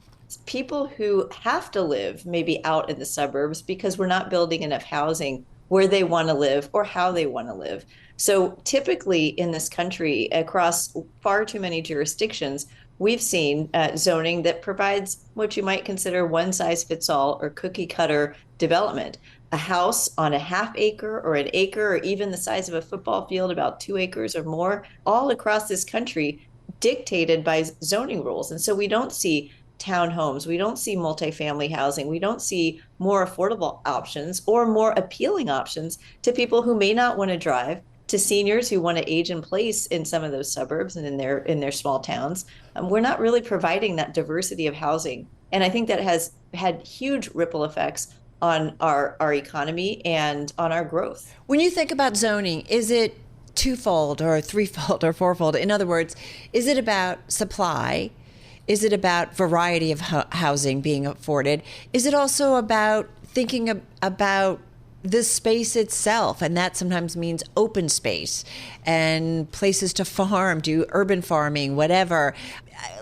Speaker 11: people who have to live maybe out in the suburbs because we're not building enough housing where they want to live or how they want to live. So typically in this country, across far too many jurisdictions, we've seen zoning that provides what you might consider one size fits all or cookie cutter development. A house on a half acre or an acre or even the size of a football field, about 2 acres or more, all across this country dictated by zoning rules. And so we don't see townhomes, we don't see multifamily housing, we don't see more affordable options or more appealing options to people who may not want to drive, to seniors who want to age in place in some of those suburbs and in their small towns. We're not really providing that diversity of housing. And I think that has had huge ripple effects on our economy and on our growth.
Speaker 3: When you think about zoning, is it twofold or threefold or fourfold? In other words, is it about supply? Is it about variety of housing being afforded? Is it also about thinking about the space itself? And that sometimes means open space and places to farm, do urban farming, whatever.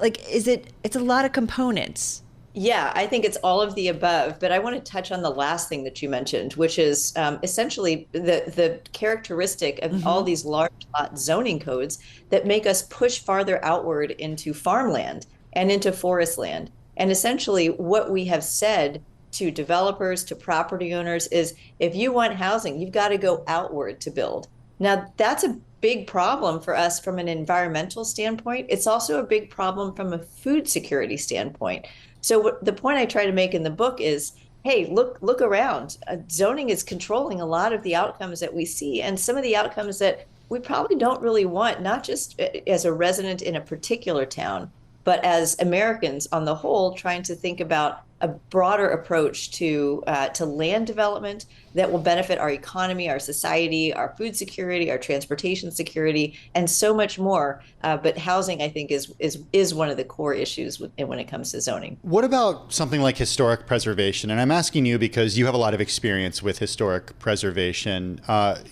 Speaker 3: Like, it's a lot of components.
Speaker 11: Yeah, I think it's all of the above, but I want to touch on the last thing that you mentioned, which is essentially the characteristic of all these large lot zoning codes that make us push farther outward into farmland and into forest land. And essentially what we have said to developers, to property owners is, if you want housing, you've got to go outward to build. Now, that's a big problem for us from an environmental standpoint. It's also a big problem from a food security standpoint. So the point I try to make in the book is, hey, look around. Zoning is controlling a lot of the outcomes that we see, and some of the outcomes that we probably don't really want, not just as a resident in a particular town, but as Americans on the whole, trying to think about a broader approach to land development that will benefit our economy, our society, our food security, our transportation security, and so much more. But housing, I think, is one of the core issues when it comes to zoning.
Speaker 4: What about something like historic preservation? And I'm asking you because you have a lot of experience with historic preservation.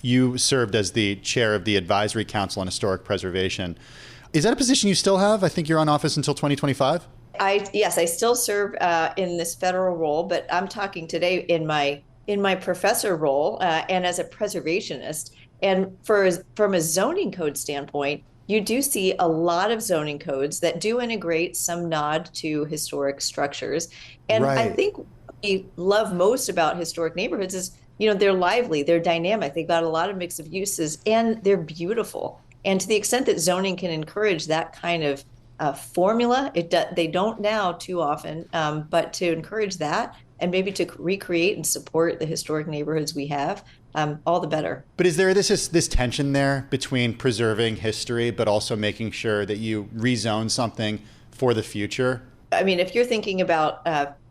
Speaker 4: You served as the chair of the Advisory Council on Historic Preservation. Is that a position you still have? I think you're on office until 2025.
Speaker 11: Yes, I still serve in this federal role, but I'm talking today in my professor role and as a preservationist. And from a zoning code standpoint, you do see a lot of zoning codes that do integrate some nod to historic structures. And right. I think what we love most about historic neighborhoods is, they're lively, they're dynamic, they've got a lot of mix of uses, and they're beautiful. And to the extent that zoning can encourage that kind of formula, they don't now too often, but to encourage that, and maybe to recreate and support the historic neighborhoods we have, all the better.
Speaker 4: But is there this tension there between preserving history, but also making sure that you rezone something for the future?
Speaker 11: I mean, if you're thinking about,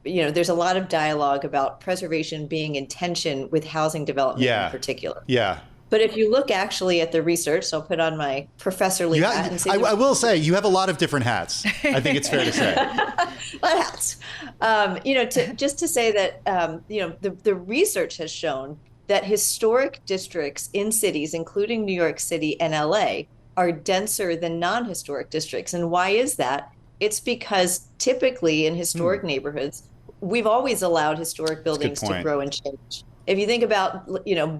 Speaker 11: there's a lot of dialogue about preservation being in tension with housing development in particular.
Speaker 4: Yeah.
Speaker 11: But if you look actually at the research, so I'll put on my professorly hat and say,
Speaker 4: I will say you have a lot of different hats. I think it's fair to say.
Speaker 11: A lot of hats. Just to say that, the research has shown that historic districts in cities, including New York City and LA, are denser than non-historic districts. And why is that? It's because typically in historic neighborhoods, we've always allowed historic buildings to grow and change. If you think about,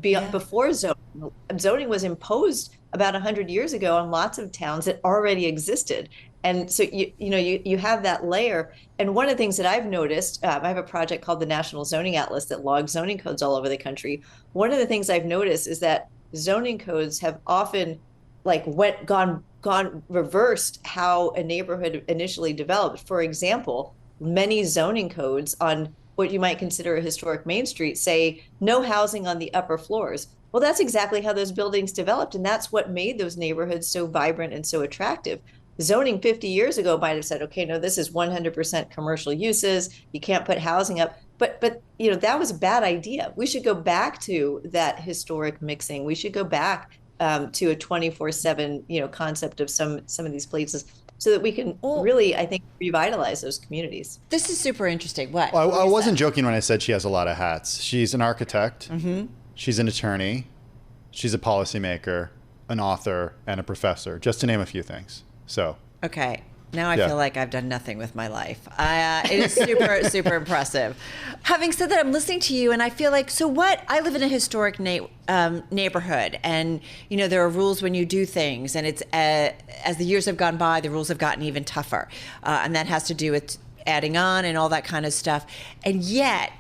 Speaker 11: before zoning was imposed about 100 years ago on lots of towns that already existed. And so, you have that layer. And one of the things that I've noticed, I have a project called the National Zoning Atlas that logs zoning codes all over the country. One of the things I've noticed is that zoning codes have often gone reversed how a neighborhood initially developed. For example, many zoning codes on what you might consider a historic Main Street say no housing on the upper floors. Well, that's exactly how those buildings developed, and that's what made those neighborhoods so vibrant and so attractive. Zoning 50 years ago might have said, okay, no, this is 100% commercial uses. You can't put housing up. But that was a bad idea. We should go back to that historic mixing. We should go back to a 24/7, concept of some of these places, so that we can really, I think, revitalize those communities.
Speaker 6: This is super interesting. What?
Speaker 4: Well, I wasn't joking when I said she has a lot of hats. She's an architect. Mm-hmm. She's an attorney. She's a policymaker, an author, and a professor, just to name a few things. So.
Speaker 6: Okay. Now I feel like I've done nothing with my life. It is super, super impressive. Having said that, I'm listening to you and I feel like, so what? I live in a historic neighborhood, and there are rules when you do things, and it's as the years have gone by, the rules have gotten even tougher, and that has to do with adding on and all that kind of stuff. And yet,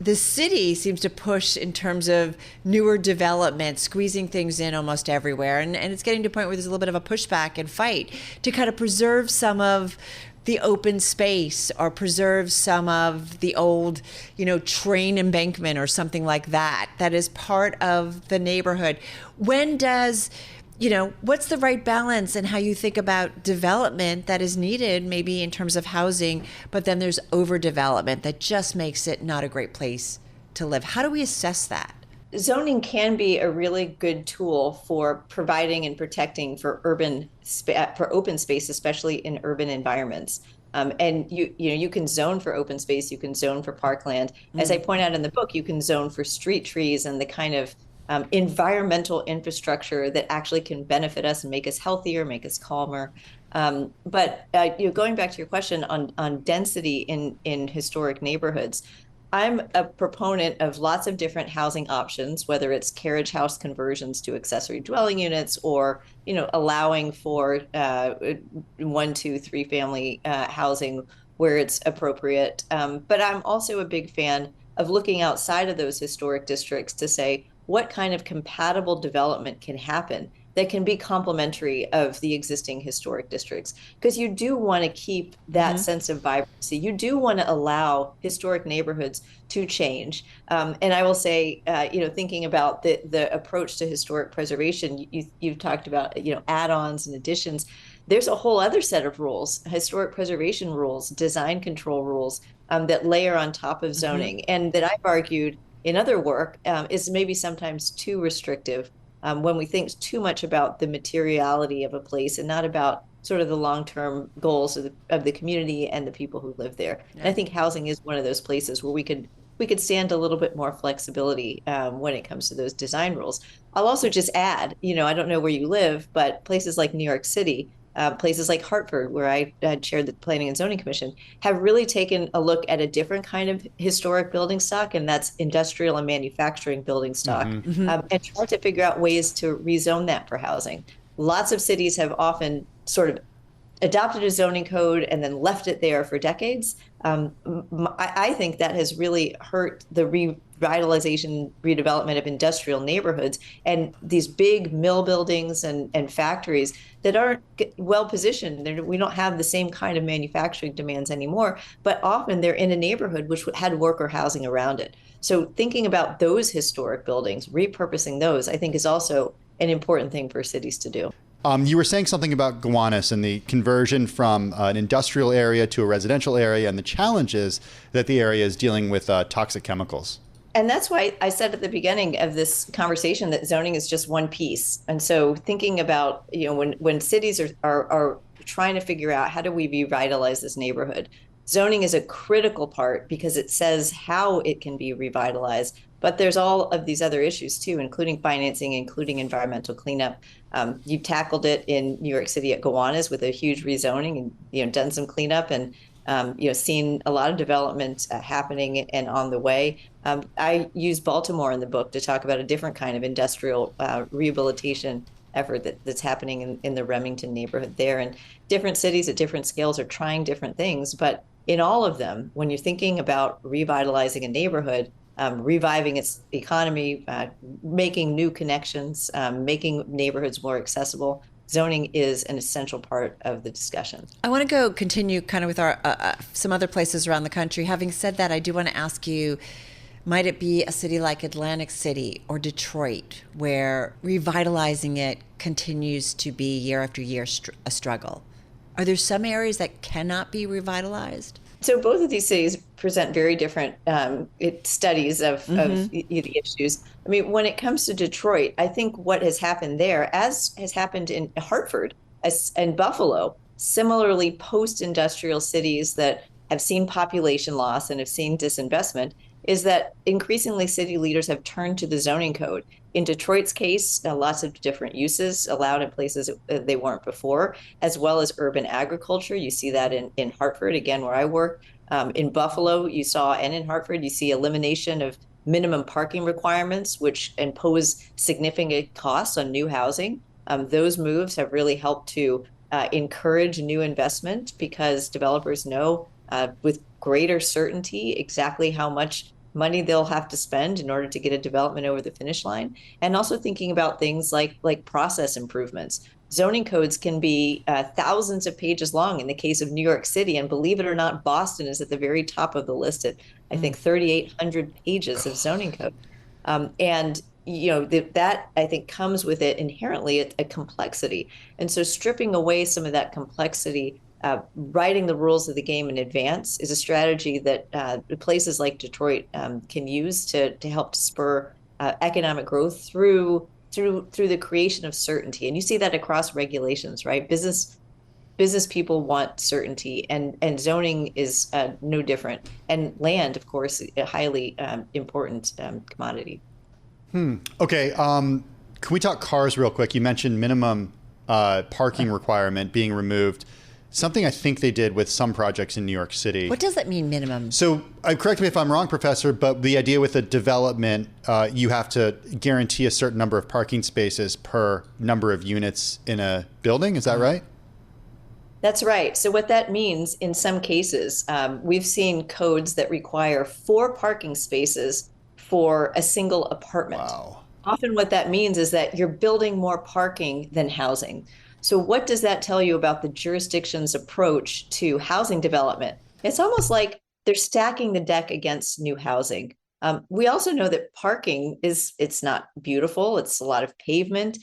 Speaker 6: the city seems to push in terms of newer development, squeezing things in almost everywhere. And it's getting to a point where there's a little bit of a pushback and fight to kind of preserve some of the open space or preserve some of the old, train embankment or something like that is part of the neighborhood. When does... what's the right balance in how you think about development that is needed, maybe in terms of housing, but then there's overdevelopment that just makes it not a great place to live? How do we assess that?
Speaker 11: Zoning can be a really good tool for providing and protecting for open space, especially in urban environments. And you can zone for open space, you can zone for parkland. As I point out in the book, you can zone for street trees and the kind of environmental infrastructure that actually can benefit us and make us healthier, make us calmer. But going back to your question on density in historic neighborhoods, I'm a proponent of lots of different housing options, whether it's carriage house conversions to accessory dwelling units or, allowing for 1, 2, 3 family housing where it's appropriate. But I'm also a big fan of looking outside of those historic districts to say, what kind of compatible development can happen that can be complementary of the existing historic districts? Because you do want to keep that sense of vibrancy. You do want to allow historic neighborhoods to change. And I will say, thinking about the approach to historic preservation, you've talked about, add-ons and additions. There's a whole other set of rules, historic preservation rules, design control rules that layer on top of zoning, and that I've argued in other work is maybe sometimes too restrictive when we think too much about the materiality of a place and not about sort of the long-term goals of the community and the people who live there. Yeah. And I think housing is one of those places where we could stand a little bit more flexibility when it comes to those design rules. I'll also just add, I don't know where you live, but places like New York City, places like Hartford, where I chaired the Planning and Zoning Commission, have really taken a look at a different kind of historic building stock, and that's industrial and manufacturing building stock, and try to figure out ways to rezone that for housing. Lots of cities have often sort of adopted a zoning code and then left it there for decades. I think that has really hurt the revitalization, redevelopment of industrial neighborhoods and these big mill buildings and factories that aren't well positioned. We don't have the same kind of manufacturing demands anymore, but often they're in a neighborhood which had worker housing around it. So thinking about those historic buildings, repurposing those, I think is also an important thing for cities to do.
Speaker 4: You were saying something about Gowanus and the conversion from an industrial area to a residential area and the challenges that the area is dealing with toxic chemicals.
Speaker 11: And that's why I said at the beginning of this conversation that zoning is just one piece. And so thinking about, when cities are trying to figure out how do we revitalize this neighborhood, zoning is a critical part because it says how it can be revitalized. But there's all of these other issues too, including financing, including environmental cleanup. You tackled it in New York City at Gowanus with a huge rezoning and done some cleanup and seen a lot of development happening and on the way. I use Baltimore in the book to talk about a different kind of industrial rehabilitation effort that's happening in the Remington neighborhood there. And different cities at different scales are trying different things. But in all of them, when you're thinking about revitalizing a neighborhood, reviving its economy, making new connections, making neighborhoods more accessible, zoning is an essential part of the discussion.
Speaker 6: I want to continue kind of with our some other places around the country. Having said that, I do want to ask you, might it be a city like Atlantic City or Detroit where revitalizing it continues to be year after year a struggle? Are there some areas that cannot be revitalized?
Speaker 11: So both of these cities present very different studies of the issues. I mean, when it comes to Detroit, I think what has happened there, as has happened in Hartford and Buffalo, similarly post-industrial cities that have seen population loss and have seen disinvestment, is that increasingly city leaders have turned to the zoning code. In Detroit's case, lots of different uses allowed in places they weren't before, as well as urban agriculture. You see that in Hartford, again, where I work. In Buffalo, you saw, and in Hartford, you see elimination of minimum parking requirements, which impose significant costs on new housing. Those moves have really helped to encourage new investment because developers know with greater certainty exactly how much money they'll have to spend in order to get a development over the finish line. And also thinking about things like process improvements. Zoning codes can be thousands of pages long in the case of New York City. And believe it or not, Boston is at the very top of the list at, I think, 3,800 pages of zoning code. That I think comes with it inherently a complexity. And so stripping away some of that complexity, writing the rules of the game in advance is a strategy that places like Detroit can use to help spur economic growth through the creation of certainty. And you see that across regulations, right? Business people want certainty, and zoning is no different. And land, of course, a highly important commodity.
Speaker 4: Okay. Can we talk cars real quick? You mentioned minimum parking requirement being removed. Something I think they did with some projects in New York City.
Speaker 6: What does that mean, minimum?
Speaker 4: So correct me if I'm wrong, Professor, but the idea with a development, you have to guarantee a certain number of parking spaces per number of units in a building. Is that right?
Speaker 11: That's right. So what that means in some cases, we've seen codes that require 4 parking spaces for a single apartment.
Speaker 4: Wow.
Speaker 11: Often what that means is that you're building more parking than housing. So what does that tell you about the jurisdiction's approach to housing development? It's almost like they're stacking the deck against new housing. We also know that parking it's not beautiful. It's a lot of pavement.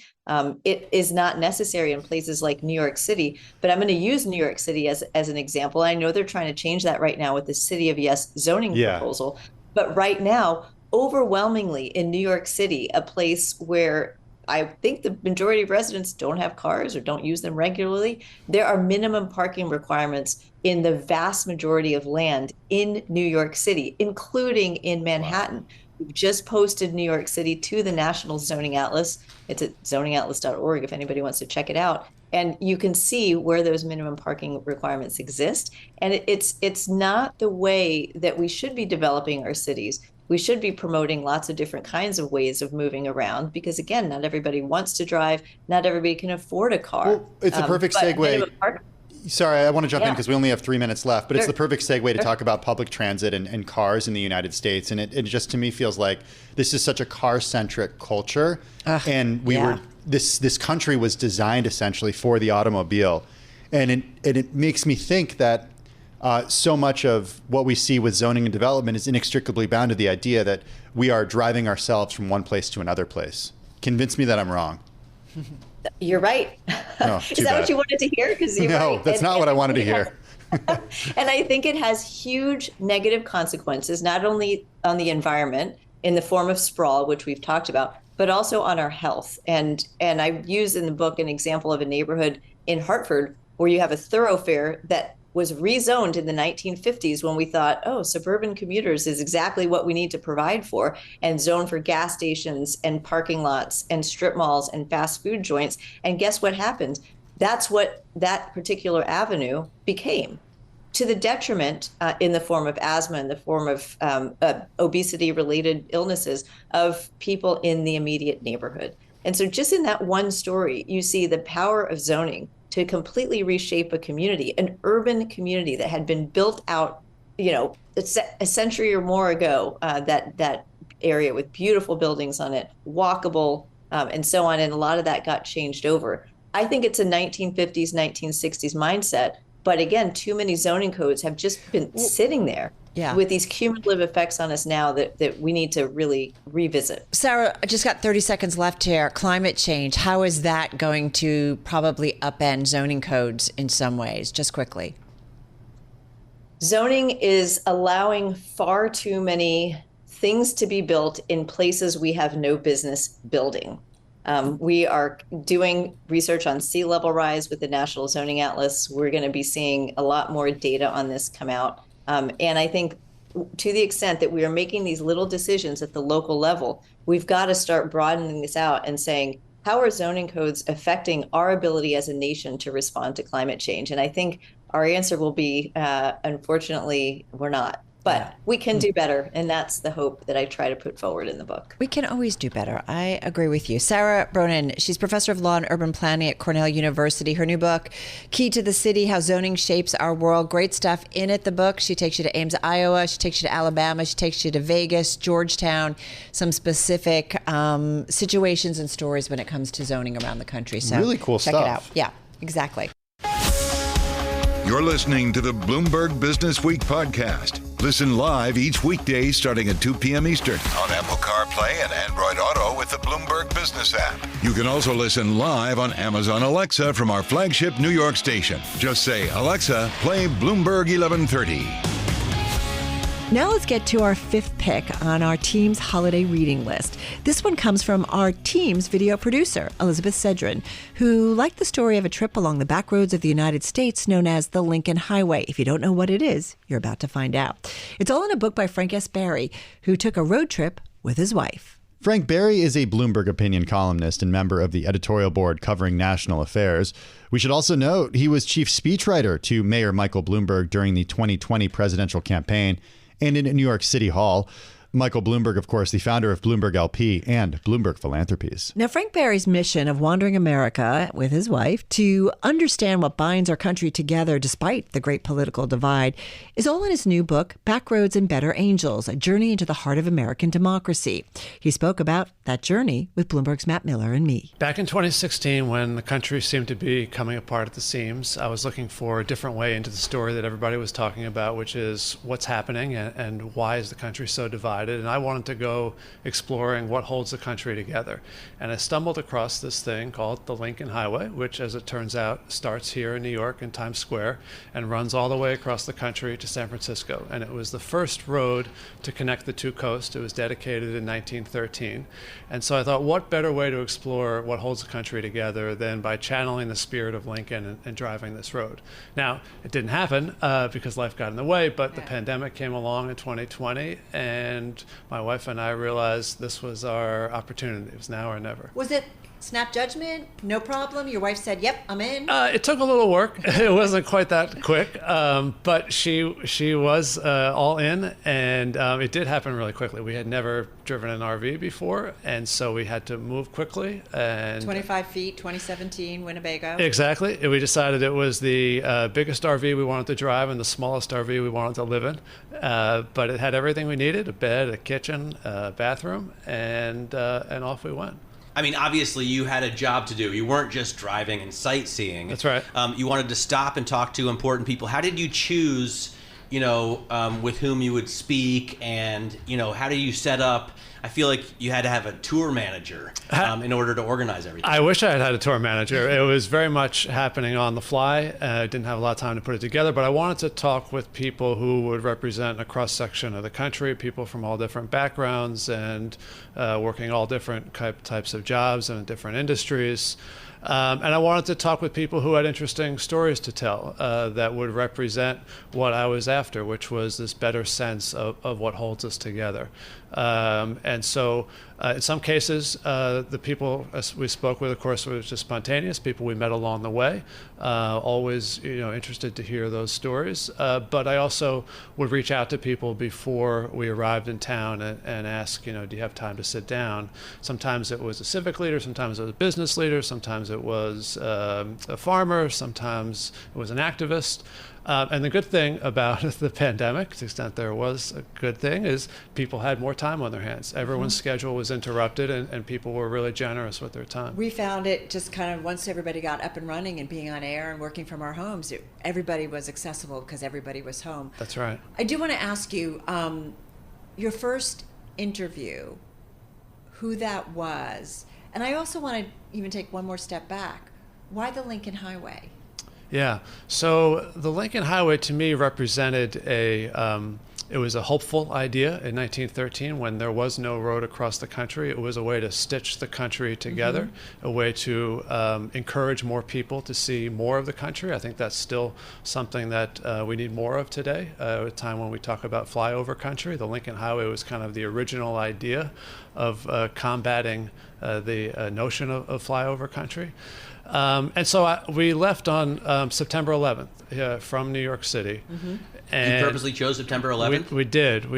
Speaker 11: It is not necessary in places like New York City, but I'm going to use New York City as an example. I know they're trying to change that right now with the City of Yes zoning proposal. But right now, overwhelmingly in New York City, a place where I think the majority of residents don't have cars or don't use them regularly, there are minimum parking requirements in the vast majority of land in New York City, including in Manhattan. Wow. We've just posted New York City to the National Zoning Atlas. It's at zoningatlas.org if anybody wants to check it out. And you can see where those minimum parking requirements exist. And it's not the way that we should be developing our cities. We should be promoting lots of different kinds of ways of moving around because, again, not everybody wants to drive. Not everybody can afford a car.
Speaker 4: Well, it's a perfect segue. Sorry, I want to jump in because we only have 3 minutes left, but
Speaker 11: Sure.
Speaker 4: it's the perfect segue to talk about public transit and cars in the United States. And it just to me feels like this is such a car-centric culture. And this country was designed essentially for the automobile. And it makes me think that so much of what we see with zoning and development is inextricably bound to the idea that we are driving ourselves from one place to another place. Convince me that I'm wrong.
Speaker 11: You're right.
Speaker 4: Oh,
Speaker 11: Is that what you wanted to hear?
Speaker 4: No, that's not what I wanted to hear.
Speaker 11: And I think it has huge negative consequences, not only on the environment in the form of sprawl, which we've talked about, but also on our health. And I use in the book an example of a neighborhood in Hartford where you have a thoroughfare that was rezoned in the 1950s when we thought, oh, suburban commuters is exactly what we need to provide for, and zoned for gas stations and parking lots and strip malls and fast food joints. And guess what happened? That's what that particular avenue became, to the detriment in the form of asthma, in the form of obesity-related illnesses of people in the immediate neighborhood. And so just in that one story, you see the power of zoning to completely reshape a community, an urban community that had been built out, a century or more ago, that area with beautiful buildings on it, walkable, and so on. And a lot of that got changed over. I think it's a 1950s, 1960s mindset. But again, too many zoning codes have just been sitting there with these cumulative effects on us now that we need to really revisit.
Speaker 6: Sarah, I just got 30 seconds left here. Climate change, how is that going to probably upend zoning codes in some ways? Just quickly.
Speaker 11: Zoning is allowing far too many things to be built in places we have no business building. We are doing research on sea level rise with the National Zoning Atlas. We're going to be seeing a lot more data on this come out. And I think to the extent that we are making these little decisions at the local level, we've got to start broadening this out and saying, how are zoning codes affecting our ability as a nation to respond to climate change? And I think our answer will be, unfortunately, we're not. But we can do better, and that's the hope that I try to put forward in the book.
Speaker 6: We can always do better. I agree with you. Sarah Bronin, she's professor of law and urban planning at Cornell University. Her new book, Key to the City, How Zoning Shapes Our World. Great stuff in it, the book. She takes you to Ames, Iowa. She takes you to Alabama. She takes you to Vegas, Georgetown, some specific situations and stories when it comes to zoning around the country. So
Speaker 4: really cool
Speaker 6: check
Speaker 4: stuff.
Speaker 6: It out. Yeah, exactly.
Speaker 2: You're listening to the Bloomberg Business Week podcast. Listen live each weekday starting at 2 p.m. Eastern on Apple CarPlay and Android Auto with the Bloomberg Business App. You can also listen live on Amazon Alexa from our flagship New York station. Just say, Alexa, play Bloomberg 1130.
Speaker 3: Now let's get to our fifth pick on our team's holiday reading list. This one comes from our team's video producer, Elizabeth Cedrin, who liked the story of a trip along the back roads of the United States known as the Lincoln Highway. If you don't know what it is, you're about to find out. It's all in a book by Frank S. Barry, who took a road trip with his wife.
Speaker 4: Frank Barry is a Bloomberg opinion columnist and member of the editorial board covering national affairs. We should also note he was chief speechwriter to Mayor Michael Bloomberg during the 2020 presidential campaign and in New York City Hall. Michael Bloomberg, of course, the founder of Bloomberg LP and Bloomberg Philanthropies.
Speaker 3: Now, Frank Barry's mission of wandering America with his wife to understand what binds our country together despite the great political divide is all in his new book, Backroads and Better Angels, A Journey into the Heart of American Democracy. He spoke about that journey with Bloomberg's Matt Miller and me.
Speaker 12: Back in 2016, when the country seemed to be coming apart at the seams, I was looking for a different way into the story that everybody was talking about, which is what's happening and why is the country so divided. And I wanted to go exploring what holds the country together. And I stumbled across this thing called the Lincoln Highway, which, as it turns out, starts here in New York in Times Square and runs all the way across the country to San Francisco. And it was the first road to connect the two coasts. It was dedicated in 1913. And so I thought, what better way to explore what holds the country together than by channeling the spirit of Lincoln and driving this road? Now, it didn't happen because life got in the way, but the pandemic came along in 2020, and my wife and I realized this was our opportunity. It was now or never.
Speaker 6: Was it snap judgment, no problem? Your wife said, yep, I'm in?
Speaker 12: It took a little work. It wasn't quite that quick, but she was all in, and it did happen really quickly. We had never driven an RV before, and so we had to move quickly. And
Speaker 6: 25 feet, 2017, Winnebago.
Speaker 12: Exactly. We decided it was the biggest RV we wanted to drive and the smallest RV we wanted to live in, but it had everything we needed: a bed, a kitchen, a bathroom, and off we went.
Speaker 13: I mean, obviously, you had a job to do. You weren't just driving and sightseeing.
Speaker 12: That's right.
Speaker 13: You wanted to stop and talk to important people. How did you choose, with whom you would speak, and, how do you set up? I feel like you had to have a tour manager in order to organize everything.
Speaker 12: I wish I had had a tour manager. It was very much happening on the fly. I didn't have a lot of time to put it together, but I wanted to talk with people who would represent a cross-section of the country, people from all different backgrounds and working all different types of jobs and in different industries. And I wanted to talk with people who had interesting stories to tell that would represent what I was after, which was this better sense of what holds us together. And so in some cases, the people we spoke with, of course, were just spontaneous, people we met along the way, always interested to hear those stories. But I also would reach out to people before we arrived in town and ask, do you have time to sit down? Sometimes it was a civic leader, sometimes it was a business leader, sometimes it was a farmer, sometimes it was an activist. And the good thing about the pandemic, to the extent there was a good thing, is people had more time on their hands. Everyone's schedule was interrupted, and people were really generous with their time.
Speaker 6: We found it just kind of once everybody got up and running and being on air and working from our homes, everybody was accessible because everybody was home.
Speaker 12: That's right.
Speaker 6: I do want to ask you, your first interview, who that was, and I also want to even take one more step back. Why the Lincoln Highway?
Speaker 12: Yeah. So the Lincoln Highway to me represented it was a hopeful idea in 1913 when there was no road across the country. It was a way to stitch the country together, a way to encourage more people to see more of the country. I think that's still something that we need more of today. At a time when we talk about flyover country, the Lincoln Highway was kind of the original idea of combating the notion of flyover country. And so we left on September 11th from New York City. And
Speaker 13: you purposely chose September 11th?
Speaker 12: We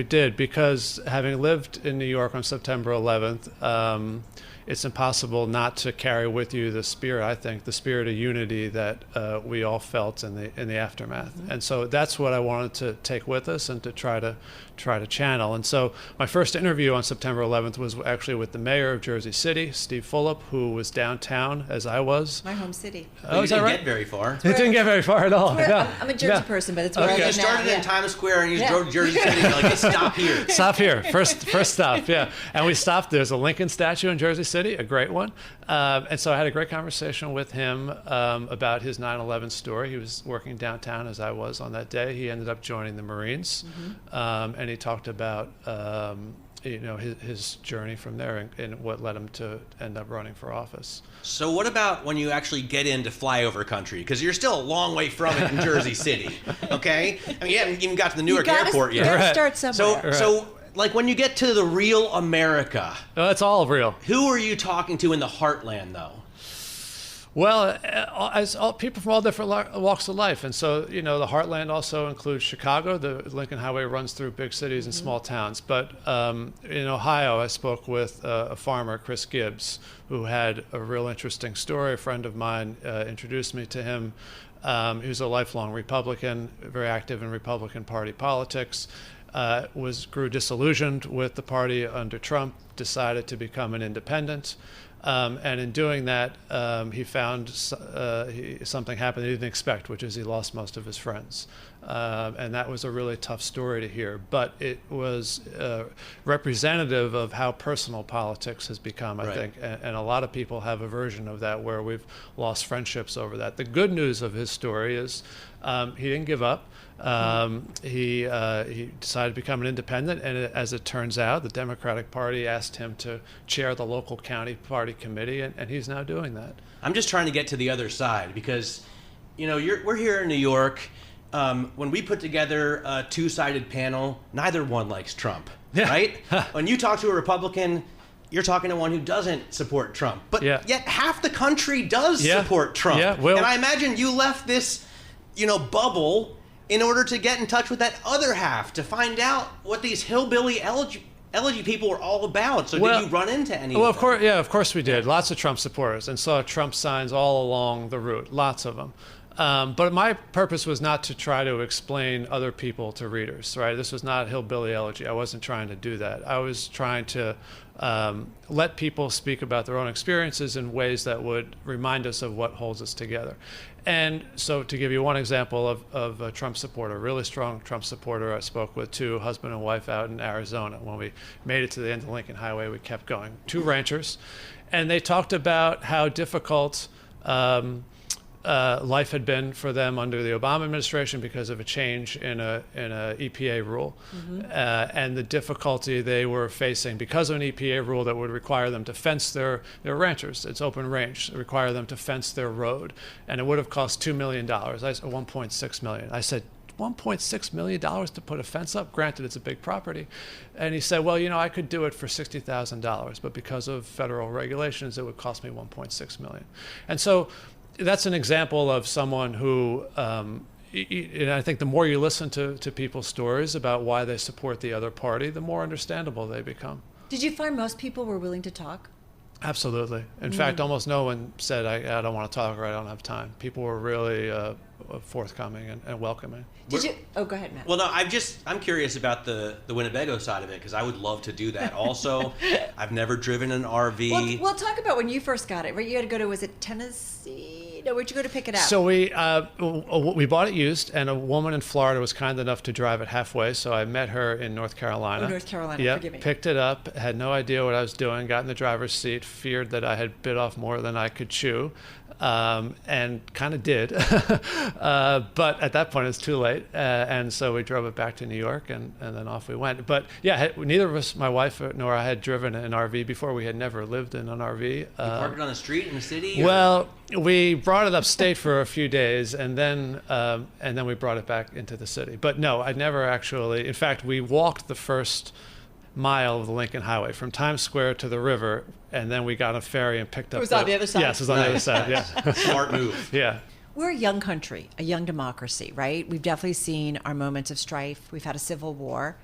Speaker 12: did, because having lived in New York on September 11th, it's impossible not to carry with you the spirit, I think, the spirit of unity that we all felt in the aftermath. And so that's what I wanted to take with us and to try to channel. And so my first interview on September 11th was actually with the mayor of Jersey City, Steve Fulop, who was downtown as I was.
Speaker 6: My home city.
Speaker 13: You didn't get very far.
Speaker 12: It didn't get very far at all.
Speaker 6: I'm a Jersey person, but it's where I live now.
Speaker 13: You started in Times Square and you drove to Jersey City. You're like, hey, stop here.
Speaker 12: Stop here. First stop, yeah. And we stopped. There's a Lincoln statue in Jersey City, a great one. And so I had a great conversation with him about his 9/11 story. He was working downtown as I was on that day. He ended up joining the Marines, and he talked about his journey from there and what led him to end up running for office.
Speaker 13: So what about when you actually get into flyover country? Because you're still a long way from it in Jersey City, okay? I mean, you haven't even got to the Newark airport yet.
Speaker 6: You gotta start somewhere.
Speaker 13: So like when you get to the real America.
Speaker 12: No, it's all real.
Speaker 13: Who are you talking to in the heartland, though?
Speaker 12: Well, as all people from all different walks of life. And so, the heartland also includes Chicago. The Lincoln Highway runs through big cities and small towns. But in Ohio, I spoke with a farmer, Chris Gibbs, who had a real interesting story. A friend of mine introduced me to him. He was a lifelong Republican, very active in Republican Party politics. Grew disillusioned with the party under Trump, decided to become an independent. And in doing that, he found something happened he didn't expect, which is he lost most of his friends. And that was a really tough story to hear. But it was representative of how personal politics has become, I think. And a lot of people have a version of that where we've lost friendships over that. The good news of his story is he didn't give up. He decided to become an independent, and as it turns out, the Democratic Party asked him to chair the local county party committee, and he's now doing that.
Speaker 13: I'm just trying to get to the other side because, we're here in New York. When we put together a two-sided panel, neither one likes Trump, right? When you talk to a Republican, you're talking to one who doesn't support Trump, but
Speaker 12: Yeah.
Speaker 13: yet half the country does
Speaker 12: Yeah.
Speaker 13: support Trump.
Speaker 12: Yeah, well-
Speaker 13: and I imagine you left this, bubble in order to get in touch with that other half to find out what these hillbilly elegy people were all about. So did you run into any?
Speaker 12: Well,
Speaker 13: of them?
Speaker 12: of course we did. Lots of Trump supporters, and saw Trump signs all along the route. Lots of them. But my purpose was not to try to explain other people to readers, right? This was not hillbilly elegy. I wasn't trying to do that. I was trying to let people speak about their own experiences in ways that would remind us of what holds us together. And so to give you one example of a Trump supporter, a really strong Trump supporter I spoke with, two, husband and wife out in Arizona. When we made it to the end of the Lincoln Highway, we kept going. Two ranchers. And they talked about how difficult life had been for them under the Obama administration because of a change in a EPA rule, and the difficulty they were facing because of an EPA rule that would require them to fence their ranchers. It's open range, require them to fence their road, and it would have cost $2 million. I said $1.6 million. I said, $1.6 million to put a fence up? Granted, it's a big property. And he said, well, I could do it for $60,000, but because of federal regulations, it would cost me $1.6 million. And so that's an example of someone who, and I think the more you listen to people's stories about why they support the other party, the more understandable they become.
Speaker 3: Did you find most people were willing to talk?
Speaker 12: Absolutely. In fact, almost no one said, I don't want to talk or I don't have time. People were really forthcoming and welcoming.
Speaker 3: Did you? Oh, go ahead, Matt.
Speaker 13: Well, no, I'm curious about the Winnebago side of it, because I would love to do that. Also, I've never driven an RV.
Speaker 3: Well, talk about when you first got it, right? You had to go to, was it Tennessee? No, where'd you go to pick it up?
Speaker 12: So we bought it used, and a woman in Florida was kind enough to drive it halfway. So I met her in North Carolina.
Speaker 3: Oh, North Carolina,
Speaker 12: Yep,
Speaker 3: forgive me.
Speaker 12: picked it up, had no idea what I was doing, got in the driver's seat, feared that I had bit off more than I could chew, and kind of did. But at that point, it's too late. And so we drove it back to New York, and then off we went. But yeah, neither of us, my wife nor I, had driven an RV before. We had never lived in an RV.
Speaker 13: You parked it on the street in the city?
Speaker 12: Well, we brought it upstate for a few days, and then we brought it back into the city. But no, I never actually. In fact, we walked the first mile of the Lincoln Highway from Times Square to the river, and then we got a ferry and picked up.
Speaker 3: It was on the other side.
Speaker 12: Yes, it was on the other side. Yeah,
Speaker 13: smart move.
Speaker 12: Yeah.
Speaker 3: We're a young country, a young democracy, right? We've definitely seen our moments of strife. We've had a civil war.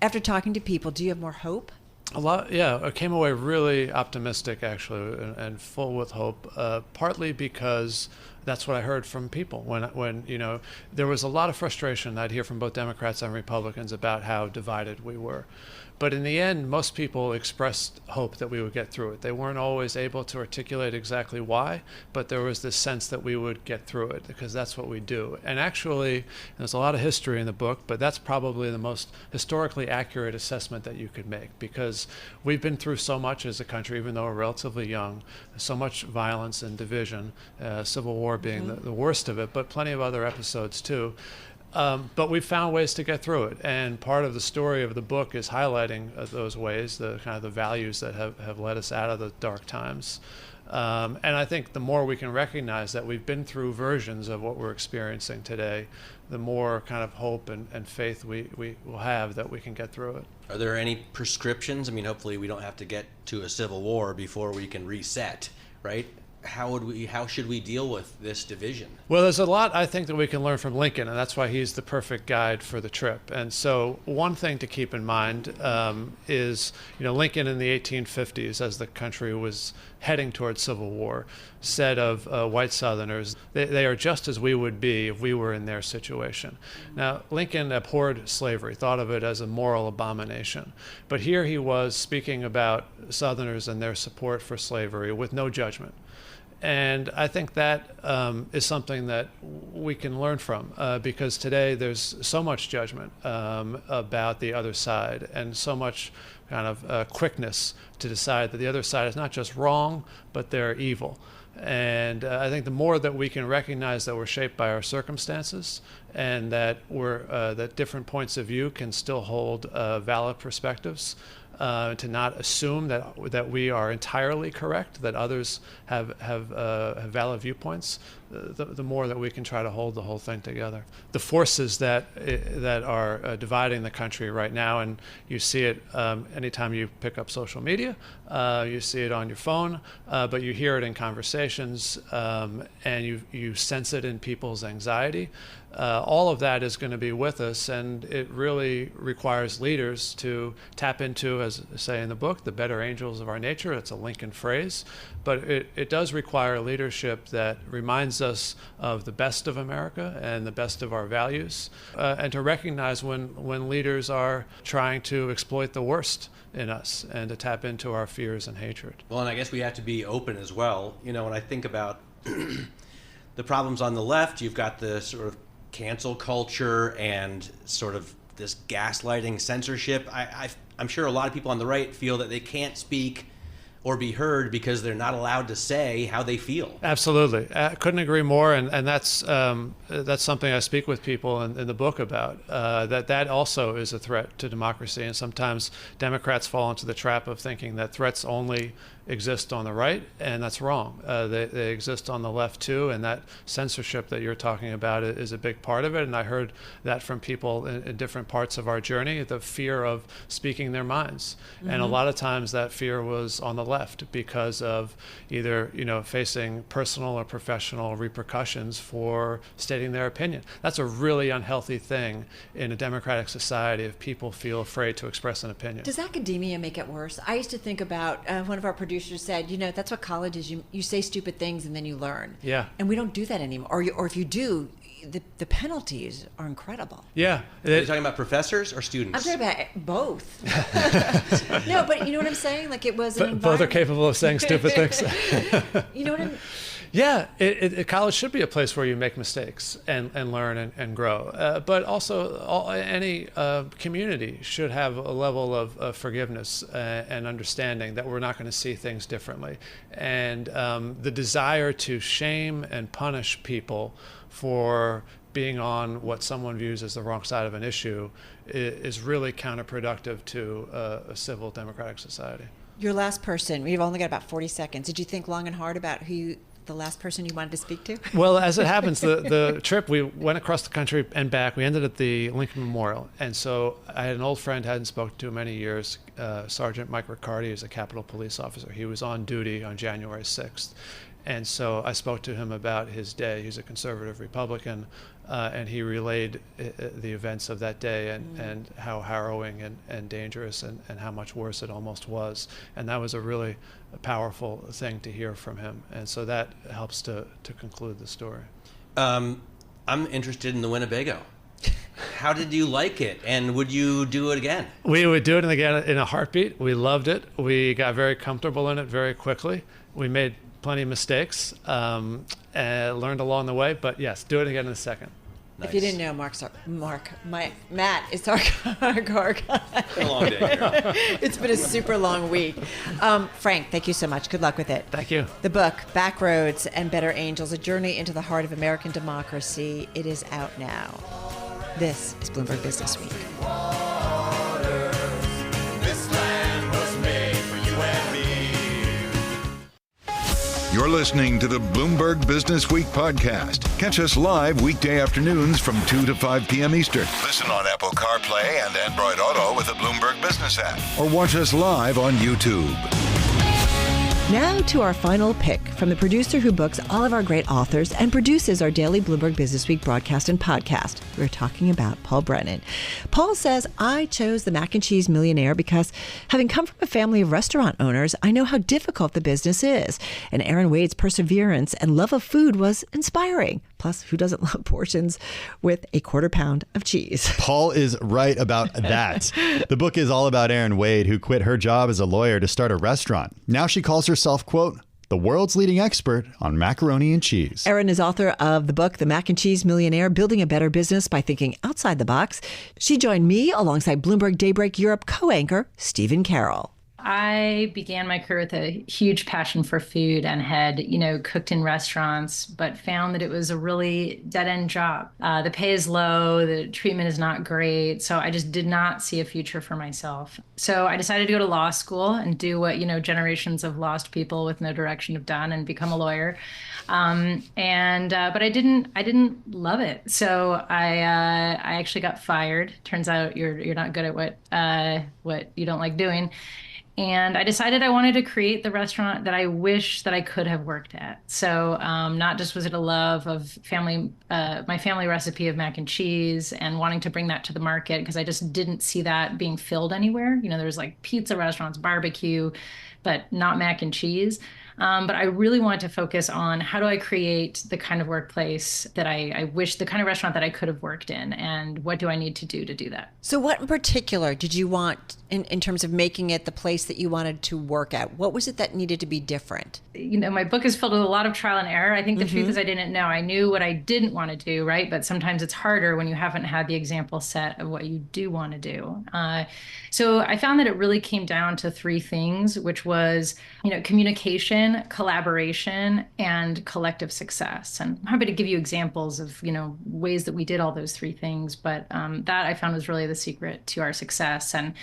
Speaker 3: After talking to people, do you have more hope?
Speaker 12: A lot, yeah. I came away really optimistic, actually, and full with hope. Partly because that's what I heard from people when there was a lot of frustration I'd hear from both Democrats and Republicans about how divided we were. But in the end, most people expressed hope that we would get through it. They weren't always able to articulate exactly why, but there was this sense that we would get through it because that's what we do. And actually, there's a lot of history in the book, but that's probably the most historically accurate assessment that you could make, because we've been through so much as a country, even though we're relatively young, so much violence and division, Civil War being the worst of it, but plenty of other episodes too. But we've found ways to get through it, and part of the story of the book is highlighting those ways, the kind of the values that have led us out of the dark times. And I think the more we can recognize that we've been through versions of what we're experiencing today, the more kind of hope and faith we will have that we can get through it.
Speaker 13: Are there any prescriptions? I mean, hopefully we don't have to get to a civil war before we can reset, right? How should we deal with this division?
Speaker 12: Well, there's a lot, I think, that we can learn from Lincoln, and that's why he's the perfect guide for the trip. And so one thing to keep in mind is, Lincoln in the 1850s, as the country was heading towards civil war, said of white Southerners, they are just as we would be if we were in their situation. Now, Lincoln abhorred slavery, thought of it as a moral abomination. But here he was speaking about Southerners and their support for slavery with no judgment. And I think that is something that we can learn from, because today there's so much judgment about the other side, and so much kind of quickness to decide that the other side is not just wrong, but they're evil. And I think the more that we can recognize that we're shaped by our circumstances, and that that different points of view can still hold valid perspectives, to not assume that we are entirely correct, that others have valid viewpoints, the more that we can try to hold the whole thing together. The forces that are dividing the country right now, and you see it anytime you pick up social media, you see it on your phone, but you hear it in conversations, and you sense it in people's anxiety. All of that is going to be with us, and it really requires leaders to tap into, as I say in the book, the better angels of our nature. It's a Lincoln phrase, but it does require leadership that reminds us of the best of America and the best of our values, and to recognize when leaders are trying to exploit the worst in us and to tap into our fears and hatred.
Speaker 13: Well, and I guess we have to be open as well. When I think about the problems on the left, you've got the sort of cancel culture and sort of this gaslighting censorship. I'm sure a lot of people on the right feel that they can't speak or be heard because they're not allowed to say how they feel.
Speaker 12: Absolutely. I couldn't agree more. And that's something I speak with people in the book about, that also is a threat to democracy. And sometimes Democrats fall into the trap of thinking that threats only exist on the right, and that's wrong. They exist on the left too, and that censorship that you're talking about is a big part of it. And I heard that from people in different parts of our journey, the fear of speaking their minds. Mm-hmm. And a lot of times that fear was on the left because of either facing personal or professional repercussions for stating their opinion. That's a really unhealthy thing in a democratic society if people feel afraid to express an opinion.
Speaker 6: Does academia make it worse? I used to think about one of our producers said, that's what college is. You say stupid things and then you learn. Yeah. And we don't do that anymore. Or if you do, the penalties are incredible.
Speaker 12: Yeah.
Speaker 13: Are you talking about professors or students?
Speaker 6: I'm talking about both. No, but you know what I'm saying? Like it was an environment.
Speaker 12: Both are capable of saying stupid things.
Speaker 6: You know what I'm
Speaker 12: Yeah, college should be a place where you make mistakes and learn and grow. But also, any community should have a level of forgiveness and understanding that we're not going to see things differently. And the desire to shame and punish people for being on what someone views as the wrong side of an issue is really counterproductive to a civil democratic society.
Speaker 6: Your last person, we've only got about 40 seconds. Did you think long and hard about the last person you wanted to speak to?
Speaker 12: Well, as it happens, the trip, we went across the country and back. We ended at the Lincoln Memorial. And so I had an old friend I hadn't spoken to in many years, Sergeant Mike Riccardi, is a Capitol Police officer. He was on duty on January 6th. And so I spoke to him about his day. He's a conservative Republican, and he relayed the events of that day and how harrowing and dangerous and how much worse it almost was. And that was a really powerful thing to hear from him. And so that helps to conclude the story.
Speaker 13: I'm interested in the Winnebago. How did you like it? And would you do it again?
Speaker 12: We would do it again in a heartbeat. We loved it. We got very comfortable in it very quickly. We made plenty of mistakes, learned along the way, but yes, do it again in a second.
Speaker 6: Nice. If you didn't know, Matt is our car guy.
Speaker 13: It's been a long day here.
Speaker 6: It's been a super long week. Frank, thank you so much. Good luck with it.
Speaker 12: Thank you.
Speaker 6: The book, Backroads and Better Angels, A Journey into the Heart of American Democracy. It is out now. This is Bloomberg Business Week.
Speaker 2: You're listening to the Bloomberg Business Week podcast. Catch us live weekday afternoons from 2 to 5 p.m. Eastern. Listen on Apple CarPlay and Android Auto with the Bloomberg Business App. Or watch us live on YouTube.
Speaker 3: Now to our final pick from the producer who books all of our great authors and produces our daily Bloomberg Business Week broadcast and podcast. We're talking about Paul Brennan. Paul says, I chose the mac and cheese millionaire because having come from a family of restaurant owners, I know how difficult the business is. And Aaron Wade's perseverance and love of food was inspiring. Plus, who doesn't love portions with a quarter pound of cheese?
Speaker 4: Paul is right about that. The book is all about Aaron Wade, who quit her job as a lawyer to start a restaurant. Now she calls herself, quote, the world's leading expert on macaroni and cheese.
Speaker 3: Erin is author of the book, The Mac and Cheese Millionaire, Building a Better Business by Thinking Outside the Box. She joined me alongside Bloomberg Daybreak Europe co-anchor Stephen Carroll.
Speaker 14: I began my career with a huge passion for food and had, cooked in restaurants, but found that it was a really dead-end job. The pay is low, the treatment is not great, so I just did not see a future for myself. So I decided to go to law school and do what, generations of lost people with no direction have done and become a lawyer. But I didn't love it. So I actually got fired. Turns out you're not good at what you don't like doing. And I decided I wanted to create the restaurant that I wish that I could have worked at. So not just was it a love of my family recipe of mac and cheese and wanting to bring that to the market, because I just didn't see that being filled anywhere. There's like pizza restaurants, barbecue, but not mac and cheese. But I really wanted to focus on how do I create the kind of workplace that I wish, the kind of restaurant that I could have worked in, and what do I need to do that?
Speaker 3: So what in particular did you want in terms of making it the place that you wanted to work at? What was it that needed to be different?
Speaker 14: My book is filled with a lot of trial and error. I think the truth is I didn't know. I knew what I didn't want to do, right? But sometimes it's harder when you haven't had the example set of what you do want to do. So I found that it really came down to three things, which was, communication, collaboration, and collective success. And I'm happy to give you examples of, ways that we did all those three things. But that I found was really the secret to our success. And,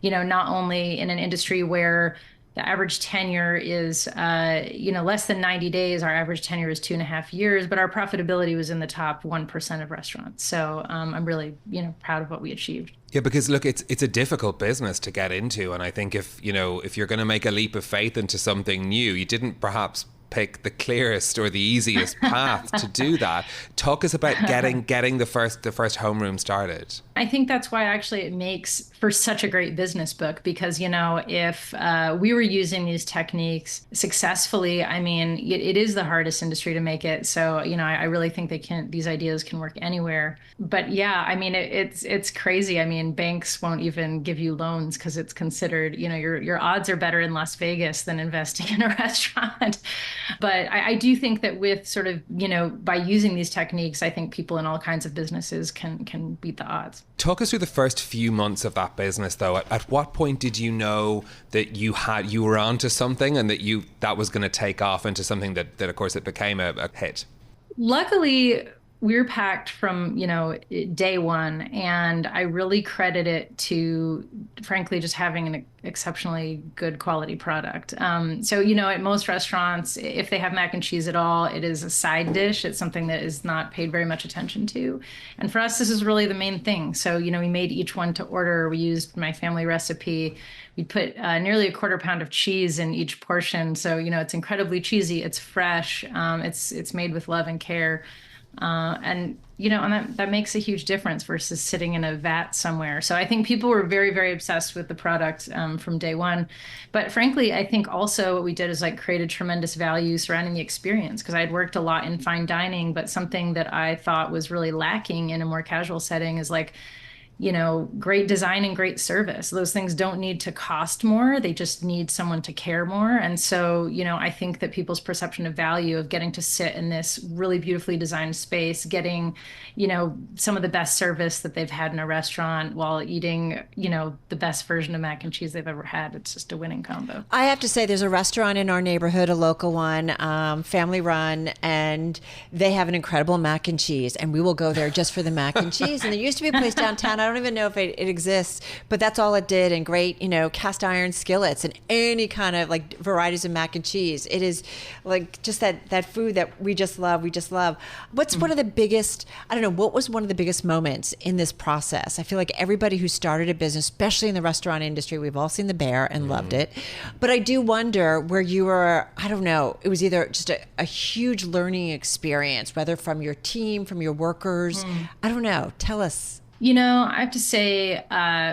Speaker 14: not only in an industry where the average tenure is, less than 90 days. Our average tenure is 2.5 years, but our profitability was in the top 1% of restaurants. So I'm really, proud of what we achieved.
Speaker 15: Yeah, because look, it's a difficult business to get into, and I think if you're going to make a leap of faith into something new, you didn't perhaps pick the clearest or the easiest path to do that. Talk us about getting the first homeroom started.
Speaker 14: I think that's why actually it makes for such a great business book, because, if we were using these techniques successfully, it is the hardest industry to make it. So, I really think these ideas can work anywhere. But yeah, it's crazy. Banks won't even give you loans because it's considered, your odds are better in Las Vegas than investing in a restaurant. But I do think that with sort of, by using these techniques, I think people in all kinds of businesses can beat the odds.
Speaker 15: Talk us through the first few months of that business, though. At what point did you know that you were onto something and that was going to take off into something that of course it became a hit?
Speaker 14: Luckily, we were packed from, day one, and I really credit it to, frankly, just having an exceptionally good quality product. So, at most restaurants, if they have mac and cheese at all, it is a side dish. It's something that is not paid very much attention to. And for us, this is really the main thing. So, we made each one to order. We used my family recipe. We put nearly 1/4 pound of cheese in each portion. So, it's incredibly cheesy. It's fresh. It's made with love and care. And that makes a huge difference versus sitting in a vat somewhere. So I think people were very, very obsessed with the product from day one. But frankly, I think also what we did is created tremendous value surrounding the experience, because I had worked a lot in fine dining, but something that I thought was really lacking in a more casual setting is great design and great service. Those things don't need to cost more. They just need someone to care more. And so, I think that people's perception of value of getting to sit in this really beautifully designed space, getting, some of the best service that they've had in a restaurant while eating, the best version of mac and cheese they've ever had. It's just a winning combo.
Speaker 3: I have to say, there's a restaurant in our neighborhood, a local one, family run, and they have an incredible mac and cheese, and we will go there just for the mac and cheese. And there used to be a place downtown, I don't even know if it exists, but that's all it did. And great, cast iron skillets and any kind of varieties of mac and cheese. It is just that food that we just love. What's one of the biggest, what was one of the biggest moments in this process? I feel like everybody who started a business, especially in the restaurant industry, we've all seen The Bear and loved it. But I do wonder where you were, it was either just a huge learning experience, whether from your team, from your workers. I don't know. Tell us.
Speaker 14: I have to say,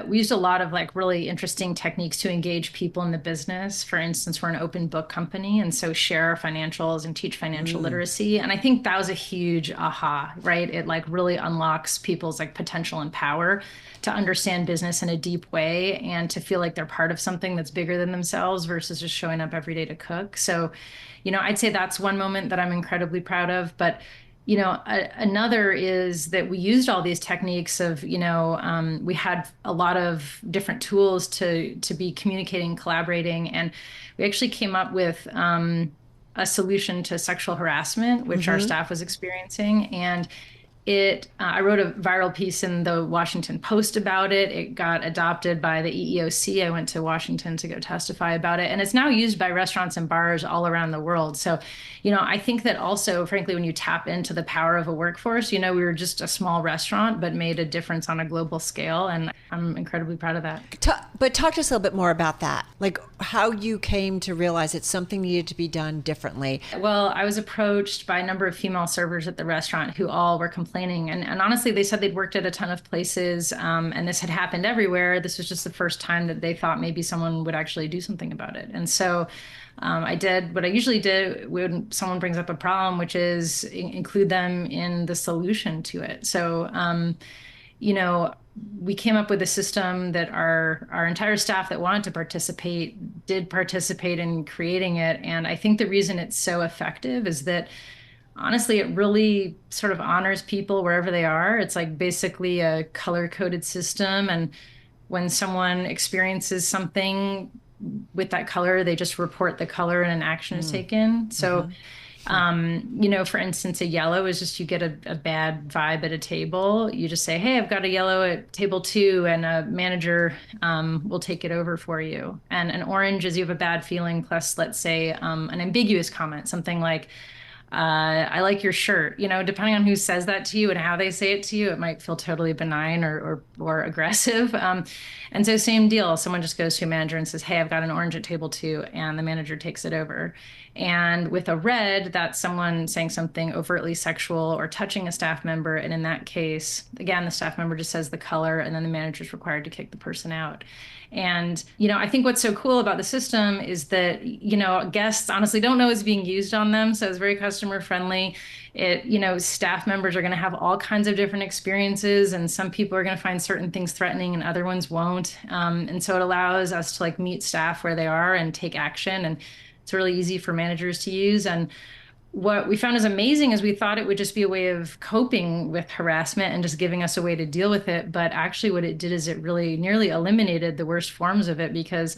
Speaker 14: we used a lot of really interesting techniques to engage people in the business. For instance, we're an open book company, and so share our financials and teach financial literacy. And I think that was a huge aha, right? It really unlocks people's potential and power to understand business in a deep way and to feel like they're part of something that's bigger than themselves versus just showing up every day to cook. So, I'd say that's one moment that I'm incredibly proud of. But Another is that we used all these techniques of, we had a lot of different tools to be communicating, collaborating, and we actually came up with a solution to sexual harassment, which our staff was experiencing. And I wrote a viral piece in the Washington Post about it. It got adopted by the EEOC. I went to Washington to go testify about it. And it's now used by restaurants and bars all around the world. So, I think that also, frankly, when you tap into the power of a workforce, we were just a small restaurant, but made a difference on a global scale. And I'm incredibly proud of that.
Speaker 3: But talk to us a little bit more about that, like how you came to realize that something needed to be done differently.
Speaker 14: Well, I was approached by a number of female servers at the restaurant who all were complaining. And honestly, they said they'd worked at a ton of places and this had happened everywhere. This was just the first time that they thought maybe someone would actually do something about it. And so I did what I usually do when someone brings up a problem, which is include them in the solution to it. So, we came up with a system that our entire staff that wanted to participate did participate in creating it. And I think the reason it's so effective is that, honestly, it really sort of honors people wherever they are. It's like basically a color-coded system. And when someone experiences something with that color, they just report the color and an action is taken. So, for instance, a yellow is just you get a bad vibe at a table. You just say, hey, I've got a yellow at table 2, and a manager will take it over for you. And an orange is you have a bad feeling, plus, let's say, an ambiguous comment, something like, I like your shirt. Depending on who says that to you and how they say it to you, it might feel totally benign or aggressive. And so same deal. Someone just goes to a manager and says, hey, I've got an orange at table 2, and the manager takes it over. And with a red, that's someone saying something overtly sexual or touching a staff member. And in that case, again, the staff member just says the color, and then the manager is required to kick the person out. And, I think what's so cool about the system is that, guests honestly don't know it's being used on them. So it's very customer friendly. Staff members are going to have all kinds of different experiences, and some people are going to find certain things threatening and other ones won't. And so it allows us to meet staff where they are and take action. And it's really easy for managers to use. And what we found is amazing is we thought it would just be a way of coping with harassment and just giving us a way to deal with it. But actually what it did is it really nearly eliminated the worst forms of it, because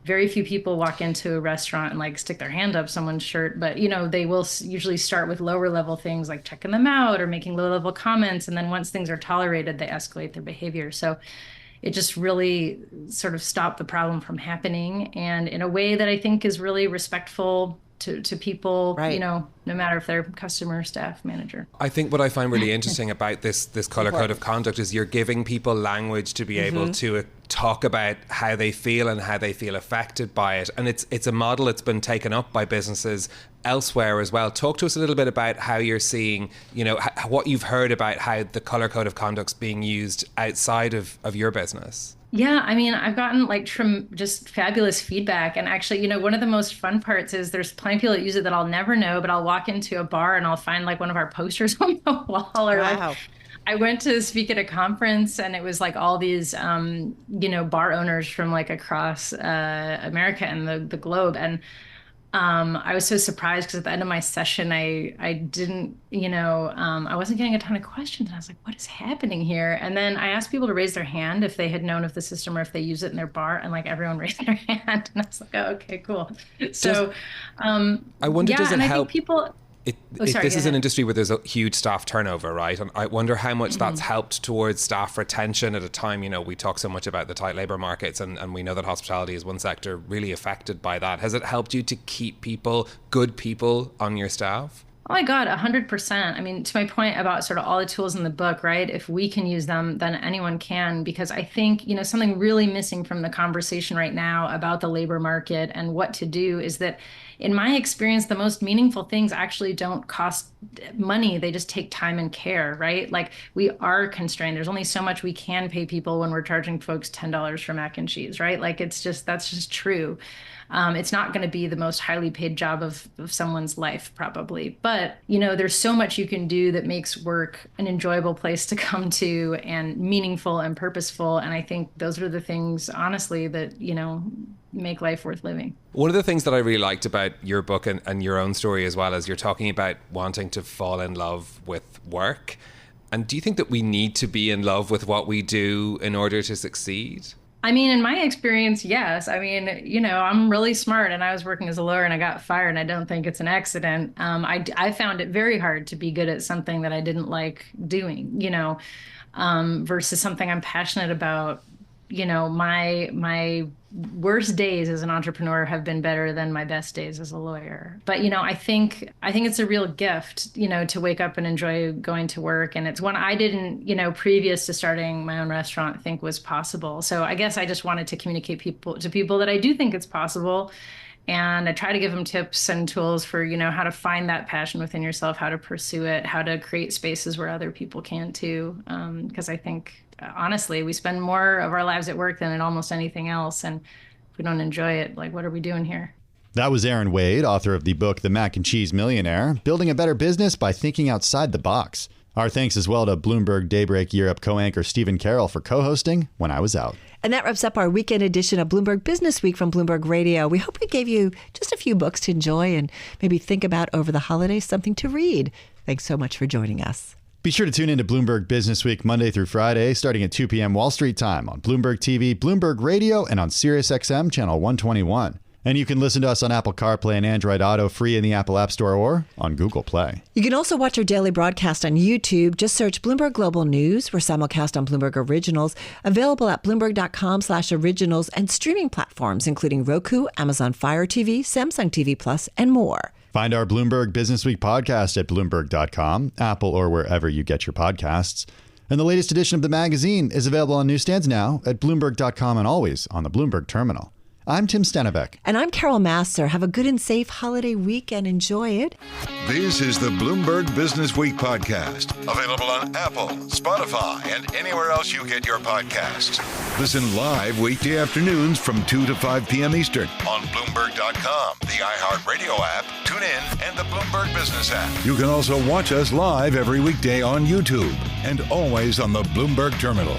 Speaker 14: very few people walk into a restaurant and stick their hand up someone's shirt. But, they will usually start with lower level things like checking them out or making low level comments. And then once things are tolerated, they escalate their behavior. So it just really sort of stopped the problem from happening, and in a way that I think is really respectful to people, right. No matter if they're customer, staff, manager.
Speaker 15: I think what I find really interesting about this color code of conduct is you're giving people language to be able to talk about how they feel and how they feel affected by it. And it's a model that's been taken up by businesses elsewhere as well. Talk to us a little bit about how you're seeing, what you've heard about how the color code of conduct's being used outside of your business.
Speaker 14: Yeah, I mean, I've gotten just fabulous feedback. And actually, one of the most fun parts is there's plenty of people that use it that I'll never know, but I'll walk into a bar and I'll find one of our posters on the wall. Or
Speaker 3: wow.
Speaker 14: I went to speak at a conference, and it was all these, bar owners from across America and the globe. And I was so surprised because at the end of my session, I didn't, I wasn't getting a ton of questions. And I was like, what is happening here? And then I asked people to raise their hand if they had known of the system or if they use it in their bar. And everyone raised their hand. And I was like, oh, okay, cool. So
Speaker 15: I wonder, does it help?
Speaker 14: I think people...
Speaker 15: This is an industry where there's a huge staff turnover, right? And I wonder how much that's helped towards staff retention at a time, we talk so much about the tight labor markets, and we know that hospitality is one sector really affected by that. Has it helped you to keep good people on your staff?
Speaker 14: Oh my God, 100%. I mean, to my point about sort of all the tools in the book, right? If we can use them, then anyone can, because I think, something really missing from the conversation right now about the labor market and what to do is that, in my experience, the most meaningful things actually don't cost money. They just take time and care, right? We are constrained. There's only so much we can pay people when we're charging folks $10 for mac and cheese, right? That's just true. It's not going to be the most highly paid job of someone's life, probably. But, there's so much you can do that makes work an enjoyable place to come to and meaningful and purposeful. And I think those are the things, honestly, that, make life worth living.
Speaker 15: One of the things that I really liked about your book and your own story as well is you're talking about wanting to fall in love with work. And do you think that we need to be in love with what we do in order to succeed?
Speaker 14: I mean, in my experience, yes. I mean, I'm really smart, and I was working as a lawyer and I got fired, and I don't think it's an accident. I found it very hard to be good at something that I didn't like doing, versus something I'm passionate about. My worst days as an entrepreneur have been better than my best days as a lawyer. But, I think it's a real gift, to wake up and enjoy going to work. And it's one I didn't, previous to starting my own restaurant, think was possible. So I guess I just wanted to communicate to people that I do think it's possible. And I try to give them tips and tools for, how to find that passion within yourself, how to pursue it, how to create spaces where other people can too. Because I think, honestly, we spend more of our lives at work than in almost anything else. And if we don't enjoy it, what are we doing here?
Speaker 4: That was Erin Wade, author of the book, The Mac and Cheese Millionaire, Building a Better Business by Thinking Outside the Box. Our thanks as well to Bloomberg Daybreak Europe co-anchor Stephen Carroll for co-hosting When I Was Out.
Speaker 3: And that wraps up our weekend edition of Bloomberg Businessweek from Bloomberg Radio. We hope we gave you just a few books to enjoy and maybe think about over the holidays, something to read. Thanks so much for joining us.
Speaker 4: Be sure to tune in to Bloomberg Businessweek Monday through Friday, starting at 2 p.m. Wall Street time on Bloomberg TV, Bloomberg Radio, and on Sirius XM channel 121. And you can listen to us on Apple CarPlay and Android Auto free in the Apple App Store or on Google Play.
Speaker 3: You can also watch our daily broadcast on YouTube. Just search Bloomberg Global News. We're simulcast on Bloomberg Originals, available at Bloomberg.com/originals and streaming platforms, including Roku, Amazon Fire TV, Samsung TV Plus, and more.
Speaker 4: Find our Bloomberg Businessweek podcast at Bloomberg.com, Apple, or wherever you get your podcasts. And the latest edition of the magazine is available on newsstands now at Bloomberg.com and always on the Bloomberg terminal. I'm Tim Stenovec.
Speaker 3: And I'm Carol Massar. Have a good and safe holiday week and enjoy it.
Speaker 2: This is the Bloomberg Businessweek podcast, available on Apple, Spotify, and anywhere else you get your podcasts. Listen live weekday afternoons from 2 to 5 p.m. Eastern on Bloomberg.com, the iHeartRadio app, TuneIn, and the Bloomberg Business App. You can also watch us live every weekday on YouTube and always on the Bloomberg terminal.